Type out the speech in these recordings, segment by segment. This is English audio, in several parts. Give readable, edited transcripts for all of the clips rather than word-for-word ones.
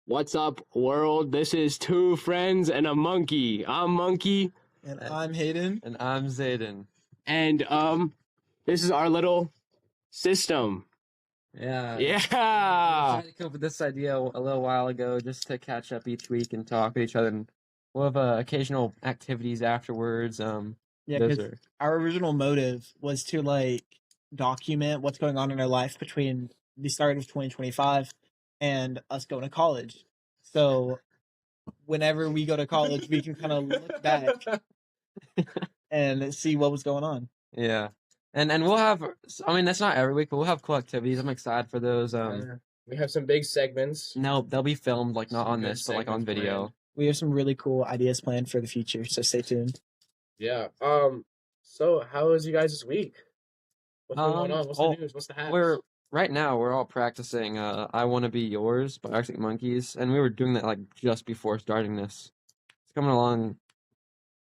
What's up, world? This is Two Friends and a Monkey. I'm Monkey. And I'm Hayden. And I'm Zayden. And, this is our little system. Yeah. Yeah. We tried to come up with this idea a little while ago just to catch up each week and talk with each other. And we'll have occasional activities afterwards. Yeah, because our original motive was to, document what's going on in our life between the start of 2025 and us going to college. So whenever we go to college, we can kind of look back and see what was going on. Yeah. And we'll have, I mean, that's not every week, but we'll have cool activities. I'm excited for those. We have some big segments. No, they'll be filmed, not on this, but on video. Planned. We have some really cool ideas planned for the future, so stay tuned. Yeah. So how was you guys this week? What's going on? What's the news? What's the haps? Right now, we're all practicing I Wanna Be Yours by Arctic Monkeys, and we were doing that, just before starting this. It's coming along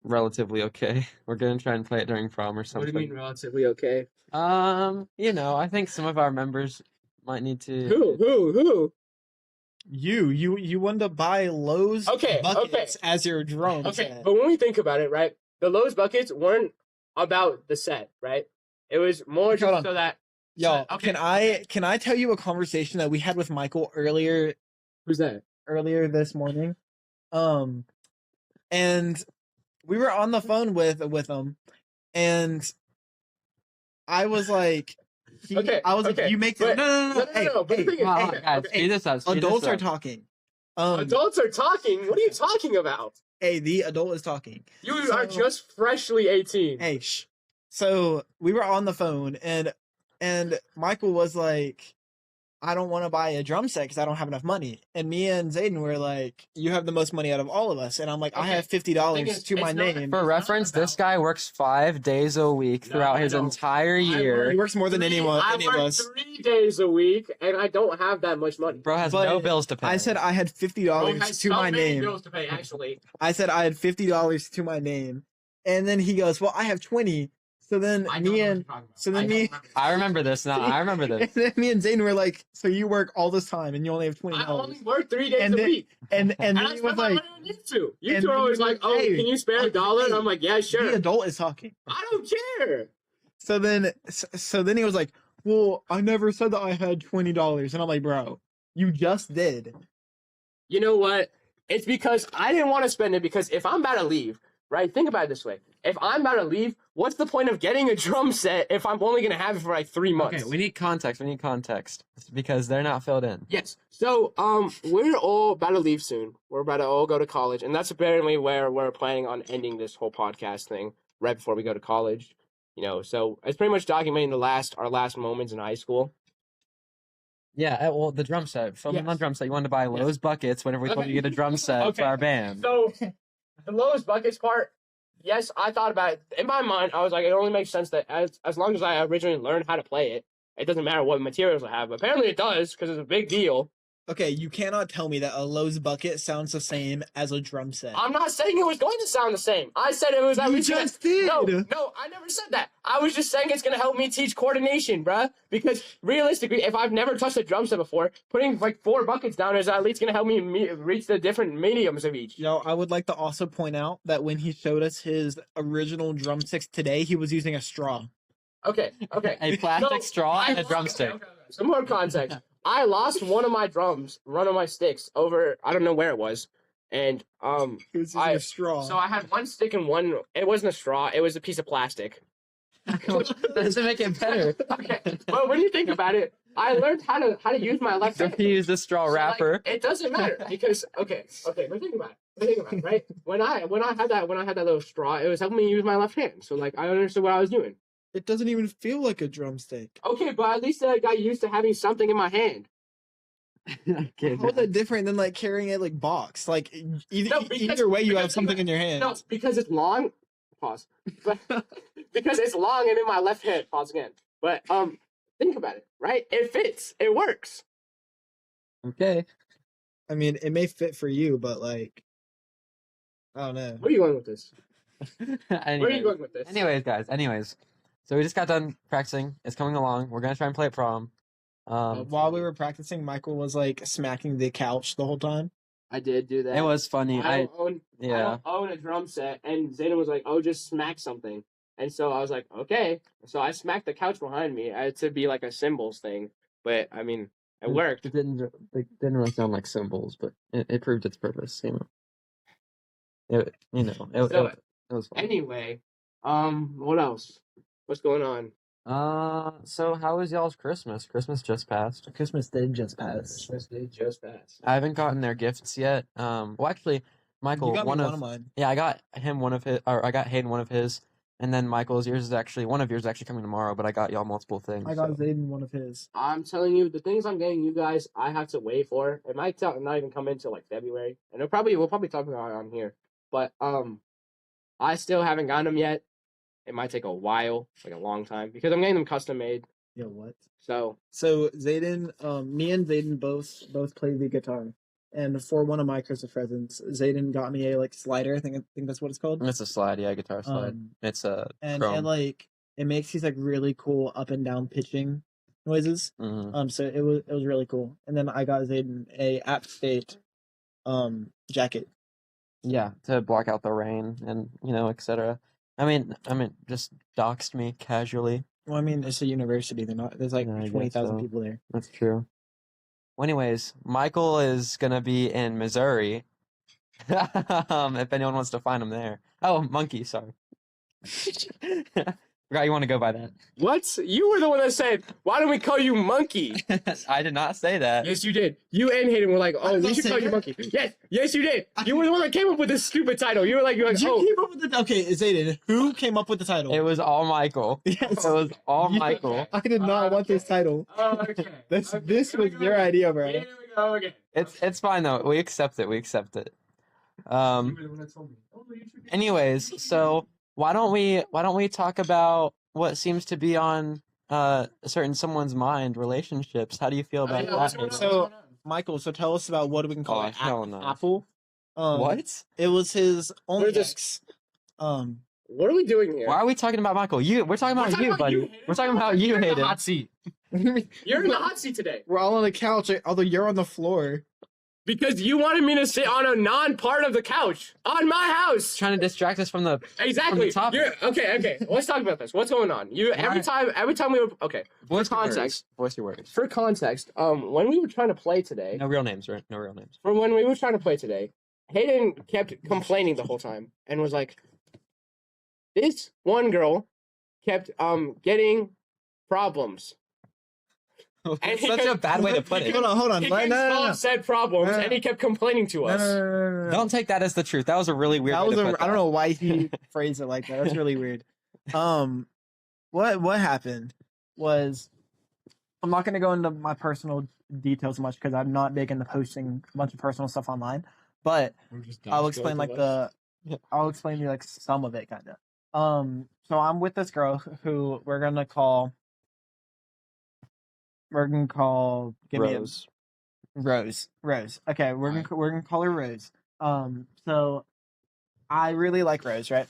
relatively okay. We're gonna try and play it during prom or something. What do you mean relatively okay? I think some of our members might need to... Who? You wanted to buy Lowe's buckets as your drum set. But when we think about it, right, the Lowe's buckets weren't about the set, right? It was more just so that... Yo, can I tell you a conversation that we had with Michael earlier? Who's that? Earlier this morning. And we were on the phone with him, and I was like, you make the... No. Guys, speed this up. Adults are talking. Adults are talking? What are you talking about? Hey, the adult is talking. You are just freshly 18. Hey, shh. So we were on the phone, and Michael was like, I don't want to buy a drum set because I don't have enough money. And me and Zayden were like, you have the most money out of all of us. And I'm like, I have $50 to my name. For reference, this guy works 5 days a week throughout his entire year. He works more than any of us. I work 3 days a week, and I don't have that much money. Bro has no bills to pay. I said I had $50 to my name. Bills to pay, actually. I said I had $50 to my name. And then he goes, well, I have 20. So then I remember this now. I remember this. And then me and Zayden were like, so you work all this time and you only have $20. I only work 3 days a week. And then he was like, you two are always like, oh, can you spare $1? And I'm like, yeah, sure. The adult is talking. I don't care. So then he was like, well, I never said that I had $20. And I'm like, bro, you just did. You know what? It's because I didn't want to spend it, because if I'm about to leave, right? Think about it this way. If I'm about to leave, what's the point of getting a drum set if I'm only going to have it for 3 months? Okay, we need context because they're not filled in. Yes. So, we're all about to leave soon. We're about to all go to college, and that's apparently where we're planning on ending this whole podcast thing, right before we go to college. So it's pretty much documenting our last moments in high school. Yeah, well, the drum set. Filming on drum set. You wanted to buy Lowe's buckets whenever we told you to get a drum set for our band. So, the Lowe's buckets part, yes, I thought about it. In my mind, I was like, it only makes sense that as long as I originally learned how to play it, it doesn't matter what materials I have. But apparently it does, because it's a big deal. Okay, you cannot tell me that a Lowe's bucket sounds the same as a drum set. I'm not saying it was going to sound the same. I said it was... You just did! No, I never said that. I was just saying it's going to help me teach coordination, bruh. Because realistically, if I've never touched a drum set before, putting 4 buckets down is at least going to help me reach the different mediums of each. I would like to also point out that when he showed us his original drumsticks today, he was using a straw. Okay. A plastic straw and a drumstick. Okay. Some more context. I lost one of my sticks over, I don't know where it was. And, he was using a straw. So I had one stick and one, it wasn't a straw, it was a piece of plastic. That doesn't make it better. Okay. Well, when you think about it, I learned how to use my left hand. So he used a straw wrapper. It doesn't matter because, okay, but think about it, right? When I had that little straw, it was helping me use my left hand. So, I understood what I was doing. It doesn't even feel like a drumstick. Okay, but at least I got used to having something in my hand. How is that different than carrying it box? Either way, you have something in your hand. No, because it's long. Pause. But because it's long and in my left hand. Pause again. But think about it, right? It fits. It works. Okay. I mean, it may fit for you, but I don't know. Where are you going with this? Where are you going with this? Anyways, guys. So we just got done practicing. It's coming along. We're gonna try and play at prom. While we were practicing, Michael was like smacking the couch the whole time. I did do that. It was funny. I Yeah. don't own a drum set, and Zayden was like, "Oh, just smack something." And so I was like, "Okay." So I smacked the couch behind me to be like a cymbals thing, but I mean, it worked. It didn't really sound like cymbals, but it proved its purpose. It was fun. Anyway, what else? What's going on? So how was y'all's Christmas? Christmas just passed. Christmas did just pass. Christmas Day just passed. I haven't gotten their gifts yet. Well, actually, Michael, You got me one of mine. Yeah, I got him one of his, or I got Hayden one of his, and then Michael's. One of yours is actually coming tomorrow, but I got y'all multiple things. I got Zayden one of his. I'm telling you, the things I'm getting you guys, I have to wait for. It might not even come until like February, and we'll probably talk about it on here. But I still haven't gotten them yet. It might take a while, like a long time, because I'm getting them custom made. Yeah, what? So Zayden, me and Zayden both play the guitar, and for one of my Christmas presents, Zayden got me a like slider. I think that's what it's called. It's a slide, yeah, guitar slide. It's a and chrome. like it makes these like really cool up and down pitching noises. Mm-hmm. So it was really cool. And then I got Zayden a App State jacket. Yeah, to block out the rain and etc. I mean, just doxed me casually. Well, I mean, it's a university. There's like 20,000 people there. That's true. Well, anyways, Michael is gonna be in Missouri. If anyone wants to find him there. Oh, Monkey, sorry. Forgot you want to go by that. what? You were the one that said, "Why don't we call you Monkey?" I did not say that. Yes, you did. You and Hayden were like, "Oh, we should call you Monkey." Yes, you did. You were the one that came up with this stupid title. You were like, You "Oh." came up with okay, Zayden, who came up with the title? It was all Michael. Yes. It was all Michael. I did not want this title. Oh, okay. This was your idea, bro. Here we go again. It's fine though. We accept it. You were the one that told me. Oh, you should be- Anyways, so why don't we talk about what seems to be on a certain someone's mind, relationships? How do you feel about what's that? going on? So, Michael, tell us about what we can call Oh, it. hell no. Apple. What? It was his only We're just- ex. What are we doing here? Why are we talking about Michael? We're talking about you, buddy. Hayden. We're talking about you, You're in the Hayden. hot seat. You're in the hot seat today We're all on the couch, although you're on the floor. because you wanted me to sit on a non-part of the couch on my house. Trying to distract us from the Exactly. topic. Okay. Let's talk about this. What's going on? Every time we were okay. voice your context. words. Voice your words. For context, when we were trying to play today, No real names, right? No real names. from when we were trying to play today, Hayden kept complaining the whole time and was like, this one girl kept getting problems. And It's he such a kept- bad way to put it. Hold on. He No, kept no. said problems, and he kept complaining to us. No. Don't take that as the truth. That was a really weird. That way was to put I don't that. know why he phrased it like that. That's really weird. What happened was I'm not going to go into my personal details much because I'm not big into posting a bunch of personal stuff online. But I'll explain I'll explain you like some of it kind of. So I'm with this girl who we're gonna call Rose. Rose. Okay, we're gonna call her Rose. So I really like Rose, right?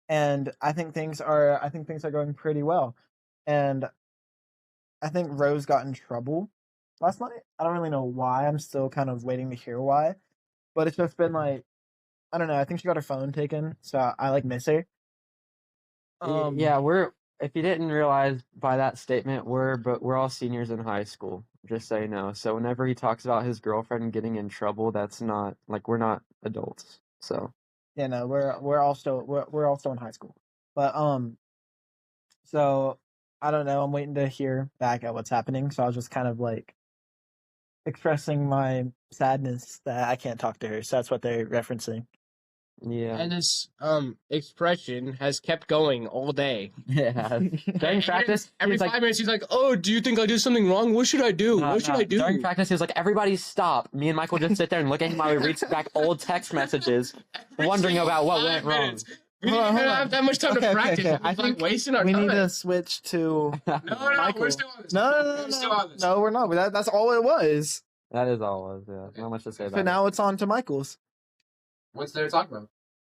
And I think things are going pretty well. And I think Rose got in trouble last night. I don't really know why. I'm still kind of waiting to hear why. But it's just been like, I don't know. I think she got her phone taken, so I like miss her. Yeah, if you didn't realize by that statement, we're all seniors in high school, just so you know. So whenever he talks about his girlfriend getting in trouble, that's not like we're not adults. So yeah, no, we're all still in high school. But so I don't know. I'm waiting to hear back at what's happening. So I was just kind of like expressing my sadness that I can't talk to her. So that's what they're referencing. yeah, And this expression has kept going all day. yeah. During practice, Every he's 5 like, minutes, he's like, "Oh, do you think I did something wrong? What should I do? What should I do?" During practice, he was like, "Everybody stop!" Me and Michael just sit there and look at him while we read back old text messages, wondering about what went wrong. We didn't even have that much time to practice. Okay. I think wasting our we time. need to switch to No, Michael. we're still on this. No, We're still on this. no, we're not. That's all it was. That is all it was. Yeah, not much to say about So it. now it's on to Michael's. What's there to talk about?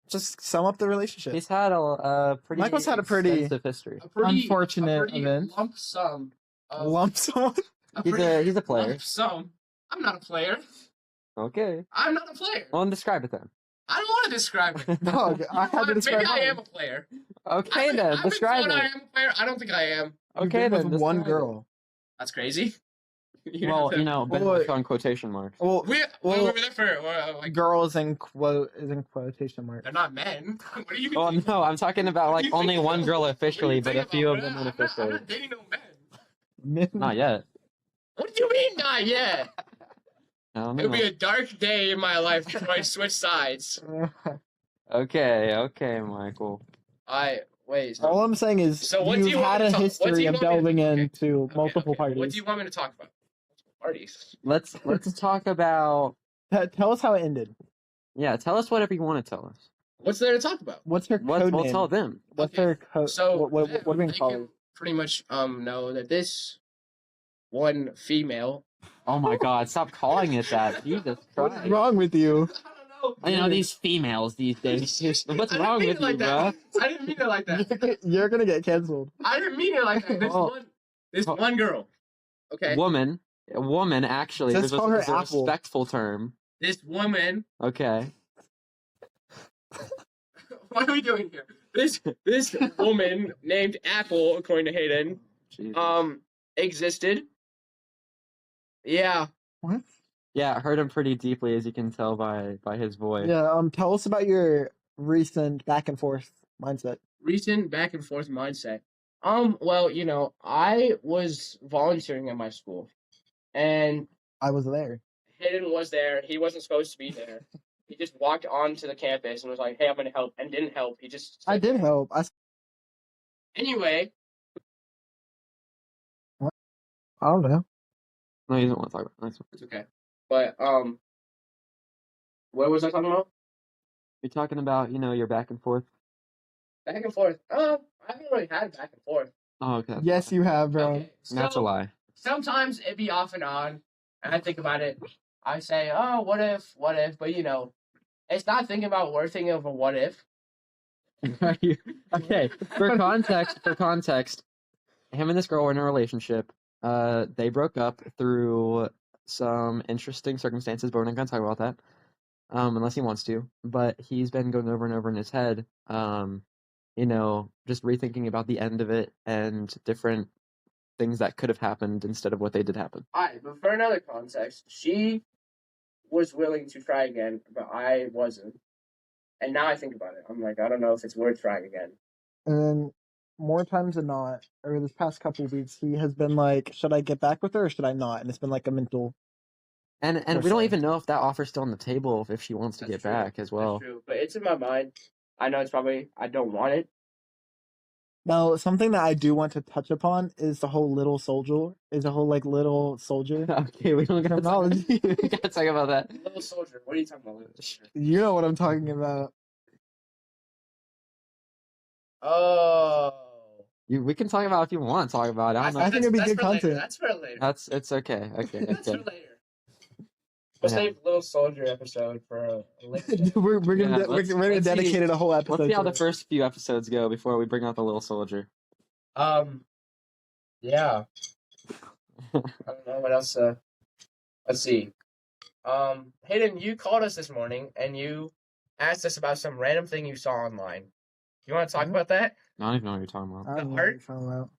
Just sum up the relationship. He's had a pretty Michael's had a pretty- extensive history. Unfortunate event. lump sum. Lump sum. He's a player. So, I'm not a player. Okay. I'm not a player. Well, describe it then. I don't want to describe it. Dog, I had to describe Maybe I mine. am a player. Okay then, I've been describe told I it. am a player. I don't think I am. You've Okay been then, with one describe it. girl. That's crazy. Well, you know, been Well, with on quotation marks. Well, we well, were there for like, girls in quotation marks. they're not men. What do you Oh think? no, I'm talking about What do like you only think one about? girl What do officially, you but think a few about? of them I'm unofficially. not dating no men. Not yet. What do you mean not yet? I don't It'll be know. a dark day in my life before I switch sides. Okay, Michael. Wait. All I'm saying is So what do you've you want had me a to talk- what do history you of want me to- delving okay, into multiple okay. parties. What do you want me to talk about? Parties. Let's talk about. Tell us how it ended. Yeah, tell us whatever you want to tell us. What's there to talk about? What's her We'll code name? tell them. What's Okay, her code? So what do we they call can her? pretty much know that this one female. Oh my God! Stop calling it that. Jesus What's Christ! wrong with you? I don't know. You know these females these days. What's I didn't wrong mean with it like you, that. bro? I didn't mean it like that. You're gonna get canceled. I didn't mean it like that. This Oh. one girl. Okay. A woman. Actually, Just there's call her a Apple. respectful term. This woman. Okay. What are we doing here? This woman named Apple, according to Hayden, Jesus. existed. Yeah. What? Yeah, I heard him pretty deeply, as you can tell by his voice. Yeah. Tell us about your recent back and forth mindset. Recent back and forth mindset. Well, I was volunteering at my school, and I was there. Hayden was there. He wasn't supposed to be there. He just walked onto the campus and was like, "Hey, I'm gonna help," and didn't help. He just. I did help. Anyway, I don't know. No, you don't want to talk about it. Nice one. it's okay. But what was I talking about? You're talking about, your back and forth. Back and forth. I haven't really had back and forth. Oh, okay. Yes, you have, bro. Okay, That's a lie. Sometimes it be off and on, and I think about it. I say, "Oh, what if?" But it's not thinking about we're thinking of a what if. Okay, for context, him and this girl were in a relationship. They broke up through some interesting circumstances, but we're not gonna talk about that. Unless he wants to. But he's been going over and over in his head, just rethinking about the end of it and different things that could have happened instead of what they did happen. Alright, but for another context, she was willing to try again, but I wasn't. And now I think about it. I'm like, I don't know if it's worth trying again. And then more times than not, over this past couple of weeks, he has been like, should I get back with her or should I not? And it's been like a mental. And we don't even know if that offer's still on the table if she wants to That's get true. back as well. That's true, but it's in my mind. I know it's probably, I don't want it. Now, something that I do want to touch upon is the whole little soldier. Little soldier. Okay, we don't gotta talk, we gotta talk about that. Little soldier. What are you talking about, little soldier? You know what I'm talking about. Oh. We can talk about it if you want to talk about it. I don't know. I think it'd be That's good for later. content. That's for later. It's okay. Okay. That's for Okay. later. We'll Yeah. save Little Soldier episode for a later. we're gonna Yeah, we're gonna let's see- dedicate it a whole episode. Let's see how to the it. first few episodes go before we bring out the little soldier. Yeah. I don't know what else. Let's see. Hayden, you called us this morning and you asked us about some random thing you saw online. You want to talk about that? I don't even know what you're talking about. I don't know what art? you're talking about.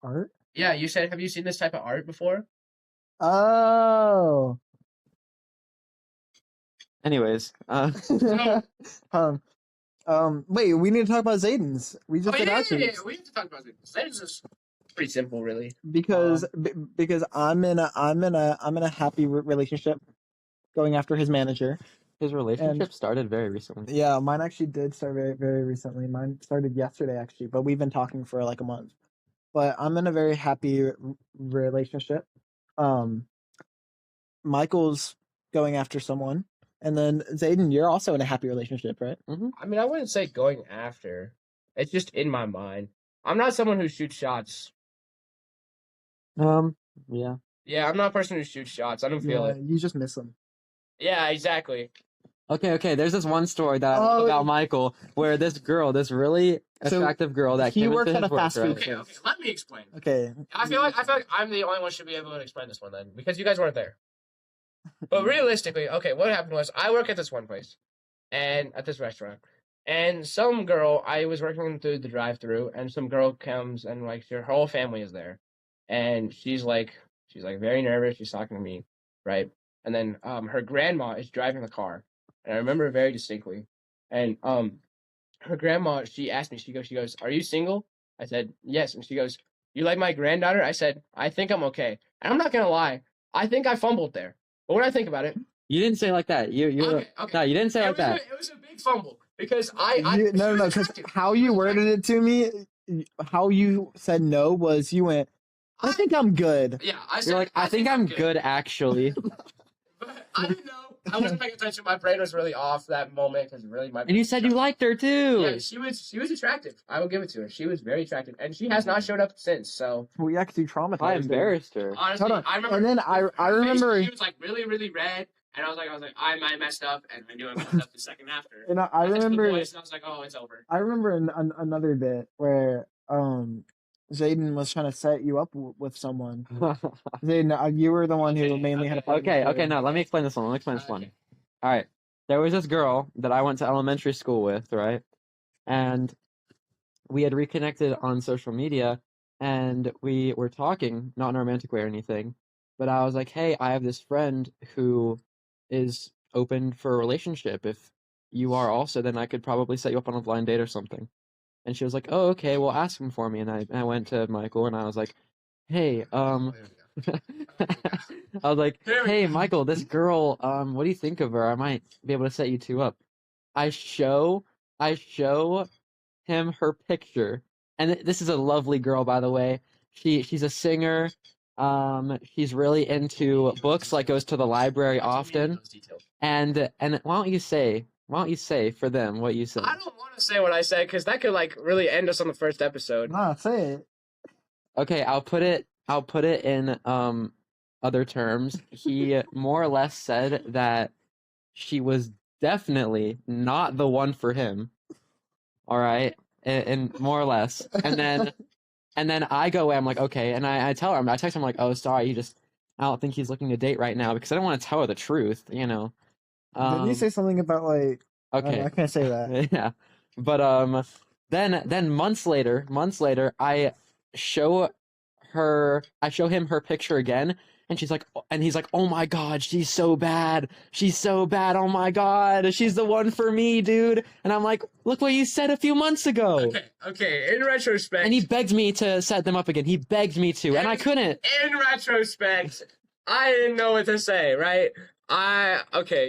Art? Yeah, you said, have you seen this type of art before? Oh. Anyways, Wait, we need to talk about Zayden's. We just did yeah, outfits. we have to talk about it. This is pretty simple, really. Because I'm in a happy relationship, going after his manager. his relationship started very recently. Yeah, mine actually did start very, very recently. Mine started yesterday, actually, but we've been talking for like a month. But I'm in a very happy relationship. Michael's going after someone, and then Zayden, you're also in a happy relationship, right? I mean, I wouldn't say going after. It's just in my mind. I'm not someone who shoots shots. Yeah. Yeah, I'm not a person who shoots shots. I don't feel Yeah, it. you just miss him. Yeah, exactly. Okay. There's this one story that Oh. about Michael where this girl, this really So, attractive girl that he came works into at his a fast work, food right? Okay, let me explain. Okay. I feel like I'm the only one who should be able to explain this one then, because you guys weren't there. But realistically, okay, what happened was I work at this one place, and at this restaurant, and some girl, I was working through the drive-through, and some girl comes and like her whole family is there, and she's like very nervous. She's talking to me, right? And then her grandma is driving the car, and I remember it very distinctly. And her grandma, she asked me, she goes, "Are you single?" I said, "Yes." And she goes, "You like my granddaughter?" I said, "I think I'm okay." And I'm not gonna lie, I think I fumbled there. But when I think about it, You didn't say it like that. You okay. No, you didn't say it like that. It was a big fumble because No, because how you worded it to me, how you said no was you went, I think I'm good. Yeah, I said, You're like, I think I'm good actually. But I didn't know. I wasn't paying attention. My brain was really off that moment because really my. And you said you liked her too. Yeah, she was attractive. I will give it to her. She was very attractive, and she has not showed up since. So We actually traumatized I her. embarrassed her. honestly, Hold on. I remember. And then I her face, remember. she was like really really red, and I was like I messed up, and I knew I messed up the second after. And I I texted the remember. boys, and I was like, oh, it's over. I remember another bit where Zayden was trying to set you up with someone. Zayden, you were the one who mainly had a fight with Okay, her. no, let me explain this one. Okay. All right. There was this girl that I went to elementary school with, right? And we had reconnected on social media and we were talking, not in a romantic way or anything, but I was like, "Hey, I have this friend who is open for a relationship. If you are also, then I could probably set you up on a blind date or something." And she was like, "Oh, okay, well, ask him for me." And I went to Michael and I was like, "Hey, I was like, "Hey, Michael, this girl, what do you think of her? I might be able to set you two up." I show him her picture, and this is a lovely girl, by the way. She's a singer. She's really into books, like goes to the library often. And why don't you say for them what you said? I don't want to say what I said because that could like really end us on the first episode. Nah, say it. Okay, I'll put it in other terms. He more or less said that she was definitely not the one for him. All right, and more or less, and then I go away. I'm like, okay, and I tell her, I text him like, oh, sorry, I don't think he's looking to date right now because I don't want to tell her the truth, you know. Didn't you say something about like? Okay, I can't say that. yeah, but then months later, I show him her picture again, and he's like, "Oh my God, she's so bad. Oh my God, she's the one for me, dude." And I'm like, "Look what you said a few months ago." Okay. In retrospect, And he begged me to set them up again. He begged me to, and I couldn't. In retrospect, I didn't know what to say. Right?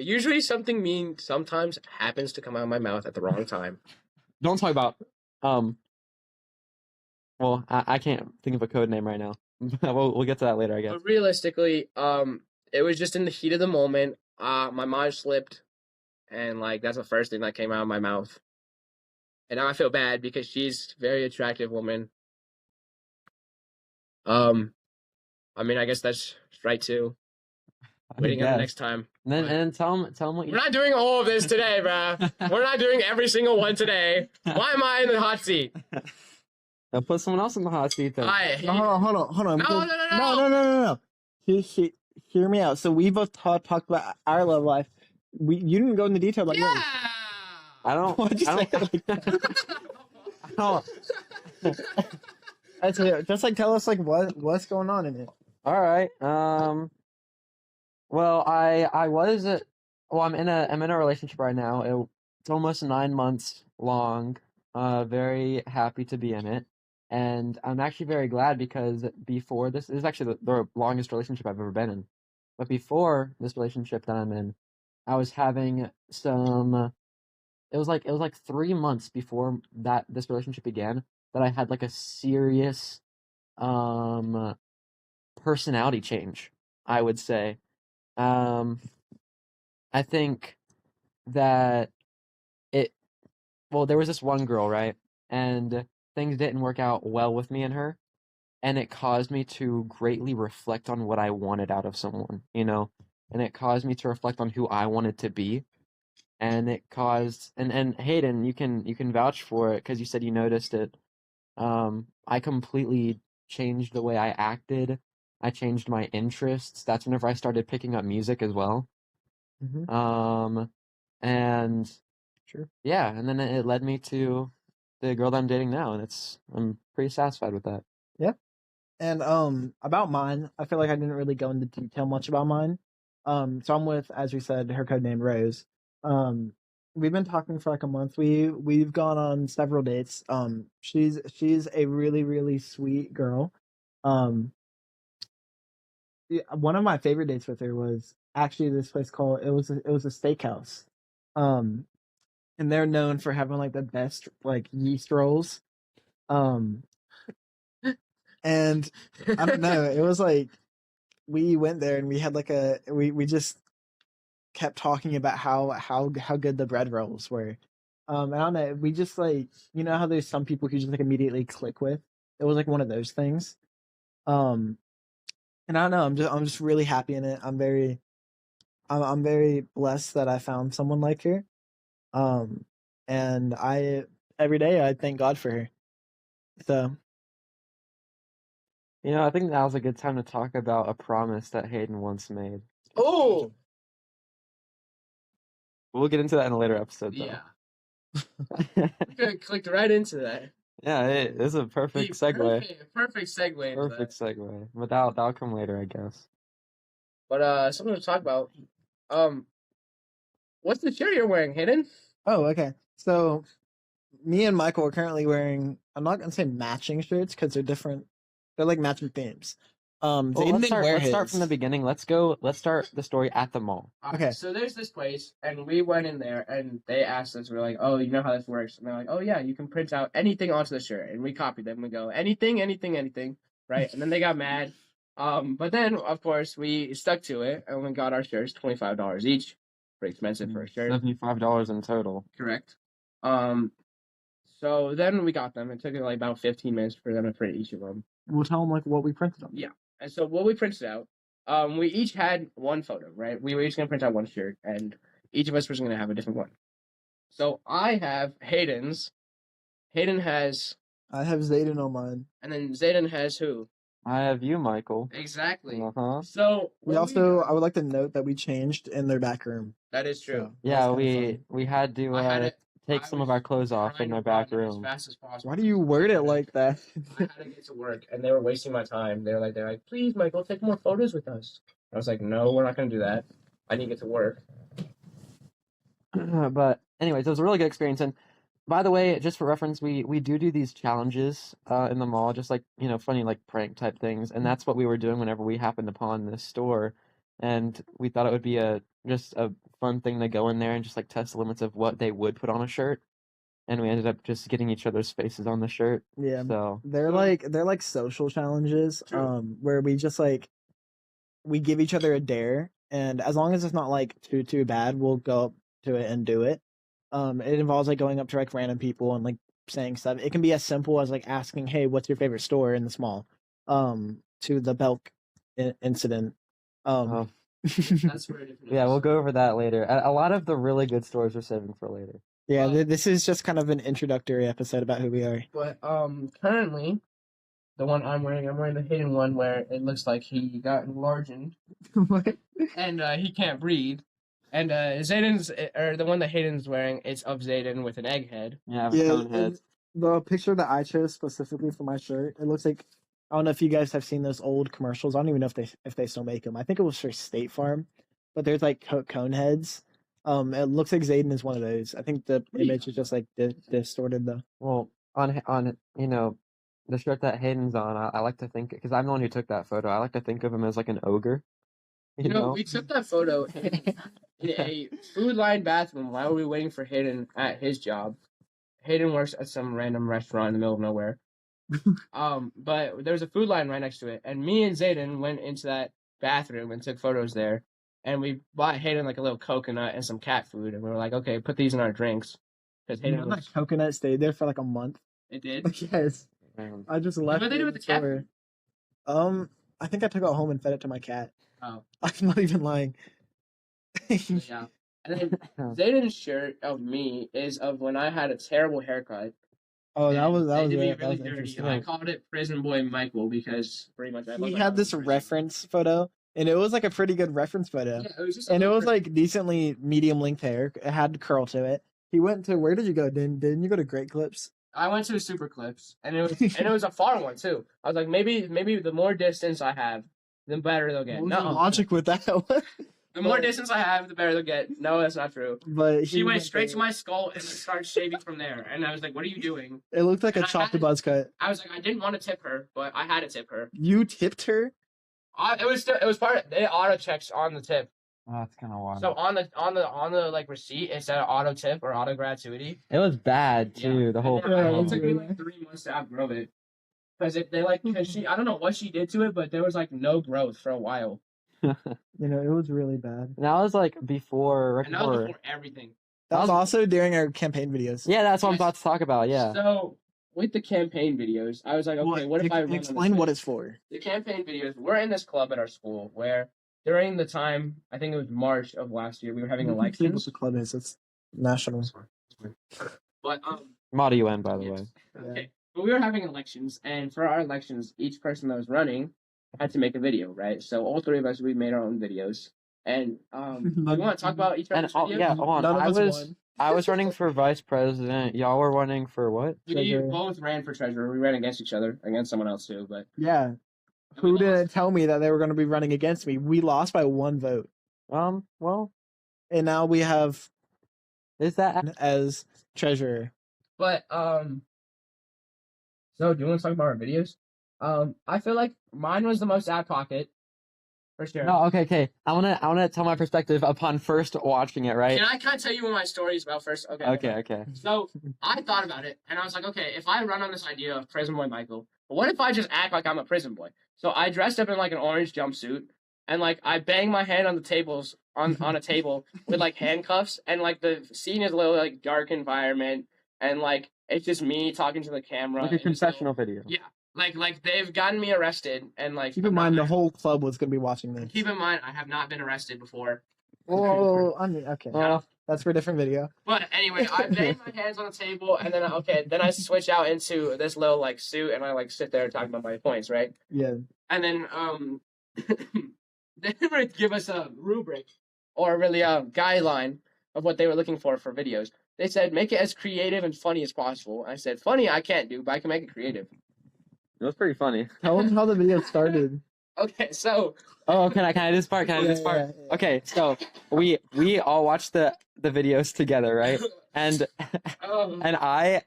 Usually something mean sometimes happens to come out of my mouth at the wrong time. Don't talk about well, I can't think of a code name right now. We'll get to that later, I guess. But realistically, it was just in the heat of the moment. My mind slipped, and like that's the first thing that came out of my mouth. And now I feel bad because she's a very attractive woman. I mean, I guess that's right too. Waiting on the next time. And then tell him what you. We're not doing all of this today, bruh. We're not doing every single one today. Why am I in the hot seat? I'll put someone else in the hot seat then. No, hold on. No. Hear me out. So we both talked about our love life. You didn't go into detail about yours. I don't. What'd you say? I don't. That's it. Just like tell us like what's going on in it. All right. Well, I'm in a relationship right now. It's almost 9 months long. Very happy to be in it, and I'm actually very glad because before this is actually the longest relationship I've ever been in. But before this relationship that I'm in, I was having some. It was like 3 months before this relationship began that I had like a serious personality change, I would say. I think that there was this one girl, right? And things didn't work out well with me and her, and it caused me to greatly reflect on what I wanted out of someone, you know? And it caused me to reflect on who I wanted to be. and it caused and Hayden, you can vouch for it because you said you noticed it. I completely changed the way I acted. I changed my interests. That's whenever I started picking up music as well. And Sure. yeah, and then it led me to the girl that I'm dating now, and I'm pretty satisfied with that. Yeah. And about mine, I feel like I didn't really go into detail much about mine. So I'm with, as we said, her code name Rose. We've been talking for like a month. We've gone on several dates. She's a really, really sweet girl. Yeah, one of my favorite dates with her was actually this place called it was a steakhouse. Um, and they're known for having like the best like yeast rolls. Um, and I don't know, it was like we went there and we had like we just kept talking about how good the bread rolls were. And I don't know, we just like how there's some people who just like immediately click with. It was like one of those things. Um, and I don't know, I'm just really happy in it. I'm very blessed that I found someone like her. Um, and I every day I thank God for her. So I think that was a good time to talk about a promise that Hayden once made. Oh, We'll get into that in a later episode, though. yeah. Clicked right into that. Yeah, it is a perfect segue. Perfect segue. Perfect segue. But that'll come later, I guess. But something to talk about. What's the shirt you're wearing, Hayden? oh, okay. So me and Michael are currently wearing, I'm not gonna say matching shirts because they're different. They're like matching themes. Well, Zayden let's didn't wear start from the his. beginning. Let's start the story at the mall. Okay. So there's this place, and we went in there, and they asked us, we're like, oh, you know how this works? And they're like, oh, yeah, you can print out anything onto the shirt. And we copied them. We go, anything, anything, anything, right? And then they got mad. But then, of course, we stuck to it, and we got our shirts, $25 each. Pretty expensive for a shirt. $75 in total. Correct. So then we got them. It took like about 15 minutes for them to print each of them. We'll tell them like what we printed on. Yeah. And so what we printed out, we each had one photo, right? We were each gonna print out one shirt, and each of us was gonna have a different one. So I have Hayden's. Hayden has, I have Zayden on mine. and then Zayden has who? I have you, Michael. Exactly. Uh-huh. So We also, I would like to note that we changed in their back room. that is true. So, Yeah, that's kinda we had to I had it. take I some was of our clothes off trying in to our back run as room. fast as possible. Why do you word it like that? I had to get to work, and they were wasting my time. They're like, please, Michael, take more photos with us. I was like, no, we're not gonna do that. I need to get to work. But anyways, it was a really good experience. And by the way, just for reference, we do these challenges in the mall, just like funny like prank type things, and that's what we were doing whenever we happened upon this store, and we thought it would be just a fun thing to go in there and just like test the limits of what they would put on a shirt, and we ended up just getting each other's faces on the shirt. Yeah. So They're like social challenges, True. where we just like we give each other a dare, and as long as it's not like too bad, we'll go up to it and do it. It involves like going up to like random people and like saying stuff. It can be as simple as like asking, "Hey, what's your favorite store in the mall?" To the Belk incident. Oh. That's for a different yeah, we'll episode. go over that later. A lot of the really good stores we're saving for later. Yeah, this is just kind of an introductory episode about who we are. But currently, the one I'm wearing the Hayden one where it looks like he got enlarged and he can't breathe. And Zayden's, or the one that Hayden's wearing, it's of Zayden with an egg head. Yeah, Yeah, cone head. the picture that I chose specifically for my shirt, it looks like, I don't know if you guys have seen those old commercials. I don't even know if they still make them. I think it was for State Farm, but there's like cone heads. It looks like Zayden is one of those. I think the image is just like distorted though. Well, on the shirt that Hayden's on, I like to think, because I'm the one who took that photo, I like to think of him as like an ogre. You know? We took that photo in a Food Line bathroom while we were waiting for Hayden at his job. Hayden works at some random restaurant in the middle of nowhere. But there was a Food Line right next to it, and me and Zayden went into that bathroom and took photos there. And we bought Hayden like a little coconut and some cat food, and we were like, okay, put these in our drinks. Because Hayden that coconut stayed there for like a month. It did. Yes. I just left. What did they do with the cat store. I think I took it home and fed it to my cat. Oh. I'm not even lying. Yeah. And then Zayden's shirt of me is of when I had a terrible haircut. Oh, that was They did me that was dirty. interesting. I called it Prison Boy Michael because pretty much I He looked like I had was this in prison. reference photo, and it was like a pretty good reference photo. Yeah, it was just. And it was like decently medium length hair. It had curl to it. He went to where did you go? Didn't you go to Great Clips? I went to Super Clips, and it was a far one too. I was like, maybe the more distance I have, the better they'll get. What was the No, logic with that one? the more distance I have, the better they'll get. No, that's not true. But She went straight there. to my skull and started shaving from there. And I was like, "What are you doing?" It looked like And a I chop to had- buzz cut. I was like, I didn't want to tip her, but I had to tip her. You tipped her? It was part of the auto checks on the tip. Oh, that's kind of wild. So on the like receipt, it said auto tip or auto gratuity. It was bad too. Yeah. The whole. And then Yeah, it took me really. like 3 months to outgrow it. Because I don't know what she did to it, but there was like no growth for a while. You know, it was really bad. And that was like before. And that was before everything. That was also during our campaign videos. Yeah, that's what I'm Yes. about to talk about. Yeah. So with the campaign videos, I was like, okay, what if I run on explain this what thing? it's for? The campaign videos? We're in this club at our school where during the time, I think it was March of last year, we were having What elections. the club is? It's national. But Mod UN, by the yes. way. Okay. But we were having elections, and for our elections, each person that was running had to make a video, right? So all three of us, we made our own videos. And we want to talk about each And other's videos? yeah, hold on. None of us won. I was running for vice president. Y'all were running for what? We Treasurer. both ran for treasurer. We ran against each other, against someone else too. But Yeah. Who didn't tell me that they were going to be running against me? We lost by 1 vote. Well, And now we have is that as treasurer. But so do you want to talk about our videos? I feel like mine was the most out of pocket, for sure. no? Okay. I wanna tell my perspective upon first watching it. Right? Can I kind of tell you what my story is about first? Okay. So I thought about it, and I was like, okay, if I run on this idea of Prison Boy Michael, what if I just act like I'm a prison boy? So I dressed up in like an orange jumpsuit, and like I bang my hand on the tables on a table with like handcuffs, and like the scene is a little like dark environment, and like it's just me talking to the camera. Like a and just confessional video. Yeah, like they've gotten me arrested, and like Keep in mind, the whole club was going to be watching this. Keep in mind, I have not been arrested before. Oh, I mean, okay. Well, That's for a different video. But anyway, I bang my hands on the table, and then then I switch out into this little like suit, and I like sit there talking about my points, right? Yeah. And then they would give us a rubric or really a guideline of what they were looking for videos. They said make it as creative and funny as possible. I said funny I can't do, but I can make it creative. it was pretty funny. Tell them how the video started. Okay, so Oh, can I do this part? Can I do this part? Yeah. Okay, so we all watched the videos together, right? And and I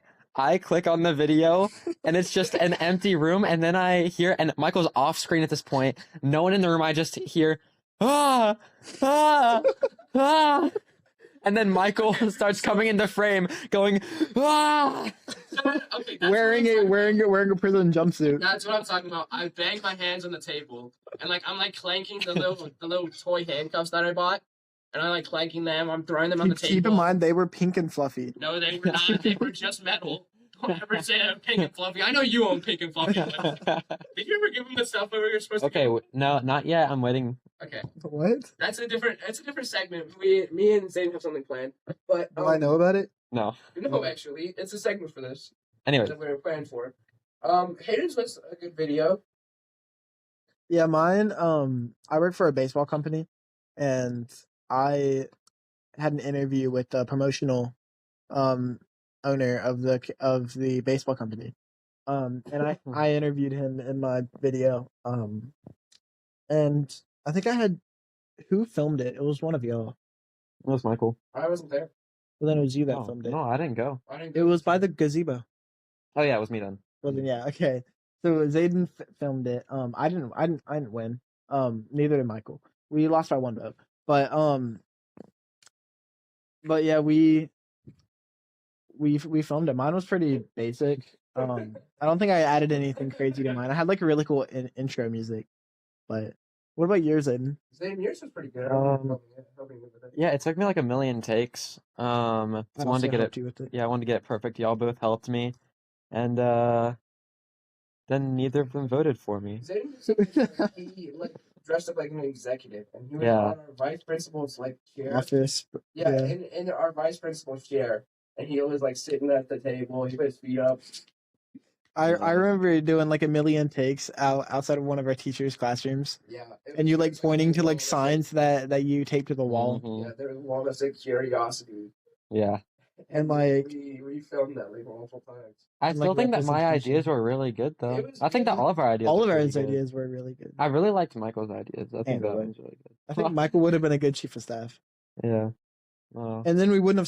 click on the video and it's just an empty room, and then I hear, and Michael's off screen at this point. No one in the room. I just hear ah ah ah, and then Michael starts coming into frame, going ah, okay, that's wearing a prison jumpsuit. That's what I'm talking about. I banged my hands on the table, and like I'm like clanking the little toy handcuffs that I bought, and I'm like clanking them. I'm throwing them on the table. Keep in mind, they were pink and fluffy. No, they were not. They were just metal. Don't ever say I'm pink and fluffy. I know you own pink and fluffy. But did you ever give them the stuff we were supposed to? Okay, no, not yet. I'm waiting. Okay, What? that's a different segment. Me and Zayden have something planned, but Do I know about it? No. No, actually, it's a segment for this Anyway, that we were planning for. Hayden's was a good video. Yeah, mine. I work for a baseball company, and I had an interview with the promotional, owner of the baseball company. And I interviewed him in my video. And I think I had who filmed it? It was one of y'all. it was Michael. I wasn't there. Well, then it was you that Oh, filmed it. no, I didn't go. I didn't. It was by the gazebo. Oh yeah, it was me then. Well, then yeah, okay. So Zayden filmed it. I didn't win. Neither did Michael. We lost by 1 vote. But yeah, we filmed it. Mine was pretty basic. I don't think I added anything crazy to mine. I had like a really cool intro music. But what about yours, Zayden? Zayden, yours was pretty good. Helping me with it. Yeah, it took me like a million takes. So I wanted to get it. You with it. Yeah, I wanted to get it perfect. Y'all both helped me, and then neither of them voted for me. Zayden, he, like dressed up like an executive, and he was Yeah. on our vice principal's like chair. Office. Yeah, in our vice principal's chair, and he was like sitting at the table. He put his feet up. I remember doing like a million takes outside of one of our teachers' classrooms. Yeah, And you like pointing to like signs that you taped to the wall. Mhm. Yeah, there was one that said curiosity. Yeah. And like we filmed that like multiple times. I And, still like, think that my representation. ideas were really good, though. It was I think that good. all of our ideas all were of our pretty good. ideas were really good. I really liked Michael's ideas. I think that Anyway. was really good. I think Michael would have been a good chief of staff. Yeah. Well, And then we wouldn't have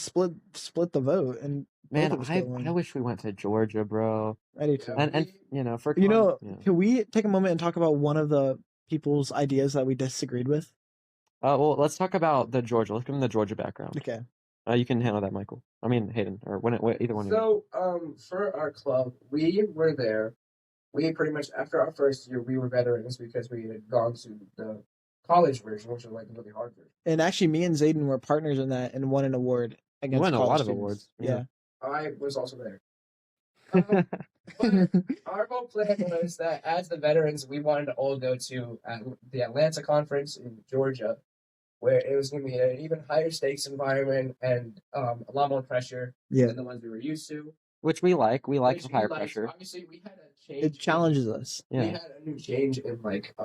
split the vote. And man, both of us I could win. wish we went to Georgia, bro. I do too. And you know, for You know, yeah. can we take a moment and talk about one of the people's ideas that we disagreed with? Well, let's talk about the Georgia. Let's give them the Georgia background. Okay. You can handle that, Michael. I mean, Hayden, or either one of you. So, for our club, we were there. We pretty much, after our first year, we were veterans because we had gone to the college version, which was like a really hard version. And actually, me and Zayden were partners in that and won an award against won a college lot of students. awards. Yeah. I was also there. But our whole plan was that as the veterans, we wanted to all go to the Atlanta conference in Georgia, where it was going to be an even higher stakes environment and a lot more pressure Yeah. than the ones we were used to. Which we like. We like Which the we higher liked. pressure. Obviously, we had a change. It challenges us. We Yeah. had a new change in like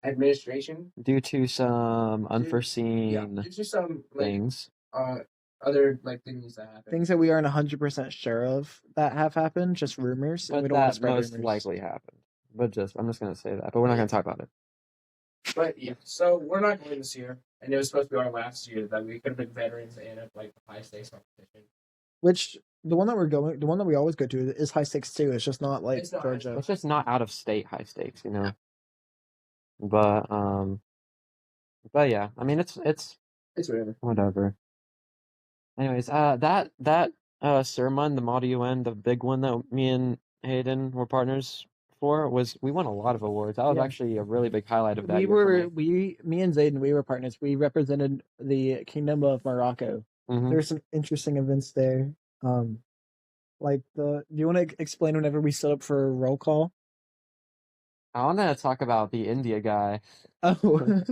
administration. Due to some unforeseen Due to some like things. other like things that happened. Things that we aren't 100% sure of that have happened, just rumors. And we But don't want to that spread most rumors. likely happened. But I'm just gonna say that. But we're not gonna talk about it. But yeah, so we're not going this year, and it was supposed to be our last year that we could have been veterans and have like a high stakes competition. Which the one that we always go to is high stakes too. It's just not like It's not Georgia. It's just not out of state high stakes, you know. But yeah, I mean it's It's whatever. whatever. Anyways, that sermon, the Model UN, the big one that me and Hayden were partners for, we won a lot of awards. That was Yeah. actually a really big highlight of that Me year and Zayden, we were partners. We represented the Kingdom of Morocco. for me. There's some interesting events there. Like do you want to explain whenever we stood up for a roll call? I want to talk about the India guy. Oh,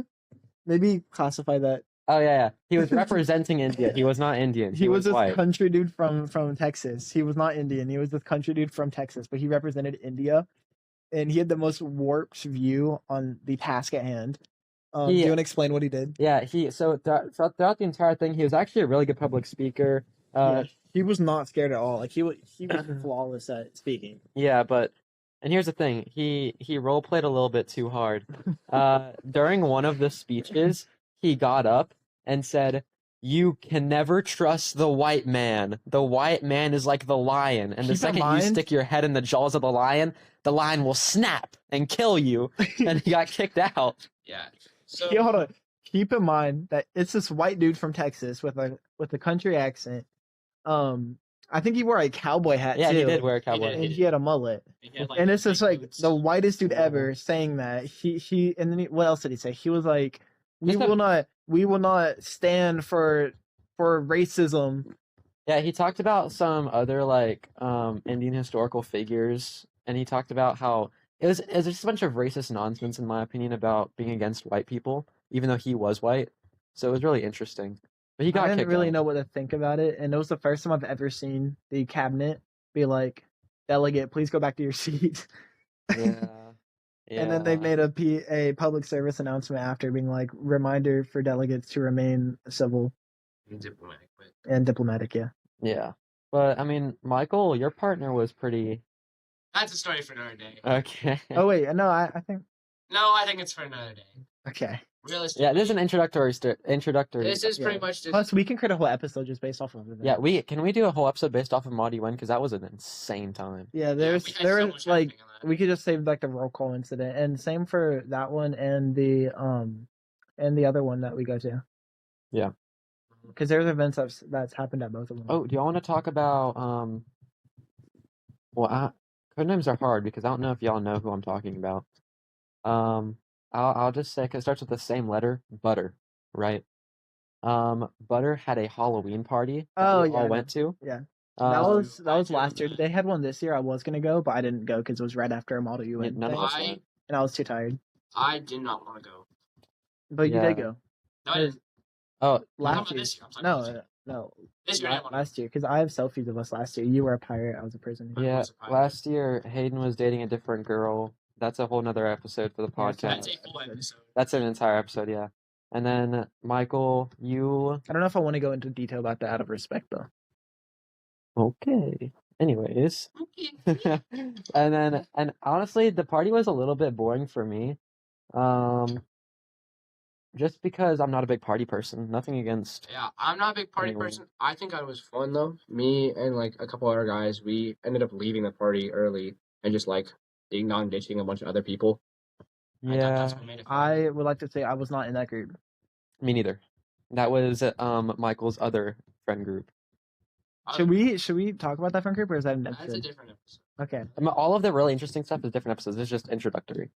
maybe classify that. Oh yeah. He was representing India. He was not Indian. He was this white. country dude from Texas. He was not Indian. He was this country dude from Texas, but he represented India, and he had the most warped view on the task at hand. Do you want to explain what he did? Yeah, throughout the entire thing, he was actually a really good public speaker. He was not scared at all. Like he was flawless at speaking. Yeah, and here's the thing, he role played a little bit too hard. During one of the speeches, he got up and said, "You can never trust the white man. The white man is like the lion, and the Keep in second you mind- stick your head in the jaws of the lion will snap and kill you." And he got kicked out. Yeah. So Hold on. Keep in mind that it's this white dude from Texas with a country accent. I think he wore a cowboy hat Yeah, too. he did wear a cowboy. And he had a mullet. And it's just like the whitest dude ever saying that. He and then what else did he say? He was like, we will not stand for racism. Yeah, he talked about some other like Indian historical figures, and he talked about how it was just a bunch of racist nonsense, in my opinion, about being against white people, even though he was white. So it was really interesting. But he got I didn't kicked really out. know what to think about it, and it was the first time I've ever seen the cabinet be like, "Delegate, please go back to your seat." Yeah. And then they made a public service announcement after, being like, "Reminder for delegates to remain civil and diplomatic." Yeah. Yeah. But I mean, Michael, your partner was pretty that's a story for another day. okay. Oh wait, no, I think No, I think it's for another day. okay. Realistically. Yeah, this is an introductory. This is pretty Yeah. much just. Plus, we can create a whole episode just based off of it. Yeah, can we do a whole episode based off of Mod UN, because that was an insane time. Yeah, we had so much like happening on that. we could just save like the roll call incident, and same for that one and the other one that we go to. Yeah. Because there's events that's happened at both of them. Oh, do y'all want to talk about well, code names are hard because I don't know if y'all know who I'm talking about. I'll just say, 'cause it starts with the same letter, Butter, right? Butter had a Halloween party that we yeah, I all know. went to. Yeah. Um, that was last year. They had one this year. I was gonna go, but I didn't go because it was right after a Model UN none of us thing, went. and I was too tired. I did not want to go. But you Yeah. did go. No, I didn't. Oh, I'm talking Last about year. this year. I'm talking about this No, year. no. This year I didn't want to Last year, because I have selfies of us last year. You were a pirate. I was a prisoner. But it yeah. was a pirate. Last year, Hayden was dating a different girl. That's a whole nother episode for the Yeah, podcast. That's a full episode. That's an entire episode, yeah. And then Michael, you I don't know if I want to go into detail about that out of respect, though. okay? Anyways, and honestly, the party was a little bit boring for me. Just because I'm not a big party person. Nothing against. Yeah, I'm not a big party Anyway. person. I think it was fun though. Me and like a couple other guys, we ended up leaving the party early and just like ding dong ditching a bunch of other people. I thought Yeah, that's what made it fun. I would like to say I was not in that group. me neither. That was Michael's other friend group. Should we talk about that friend group, or is that an That's a episode? different episode. Okay. All of the really interesting stuff is different episodes. It's just introductory.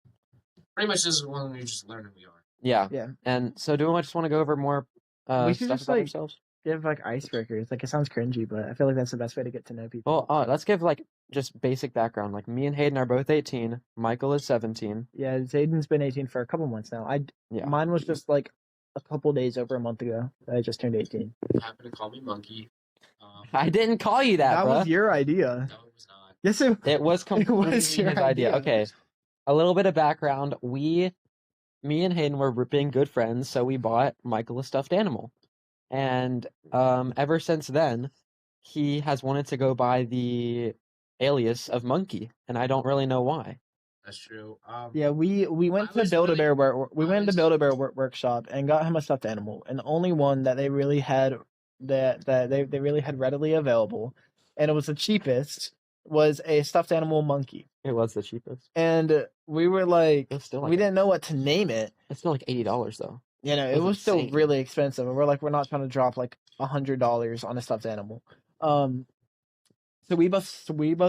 Pretty much this is one we just learn who we are. Yeah. Yeah. And so, do we just want to go over more We should stuff just, about like, ourselves? Give like icebreakers. Like it sounds cringy, but I feel like that's the best way to get to know people. Well, let's give like just basic background. Like me and Hayden are both 18. Michael is 17. Yeah, Zayden's been 18 for a couple months now. Yeah. Mine was just like a couple days over a month ago. I just turned 18. You happen to call me monkey. I didn't call you that, was bruh. your idea. No, it was not. Yes, It was completely was your his idea. idea. Okay. A little bit of background. Me and Hayden were being good friends, so we bought Michael a stuffed animal. And ever since then, he has wanted to go by the alias of Monkey, and I don't really know why. That's true. Yeah, we went I to was Build-A-Bear. really- We went to Build-A-Bear workshop and got him a stuffed animal, and the only one that they really had that they really had readily available, and it was the cheapest, was a stuffed animal monkey. It was the cheapest. And we were like, It was still like we didn't know what to name it. It's still like $80 though. You know, It it was was still insane. really expensive, and we're like, we're not trying to drop like $100 on a stuffed animal. So we both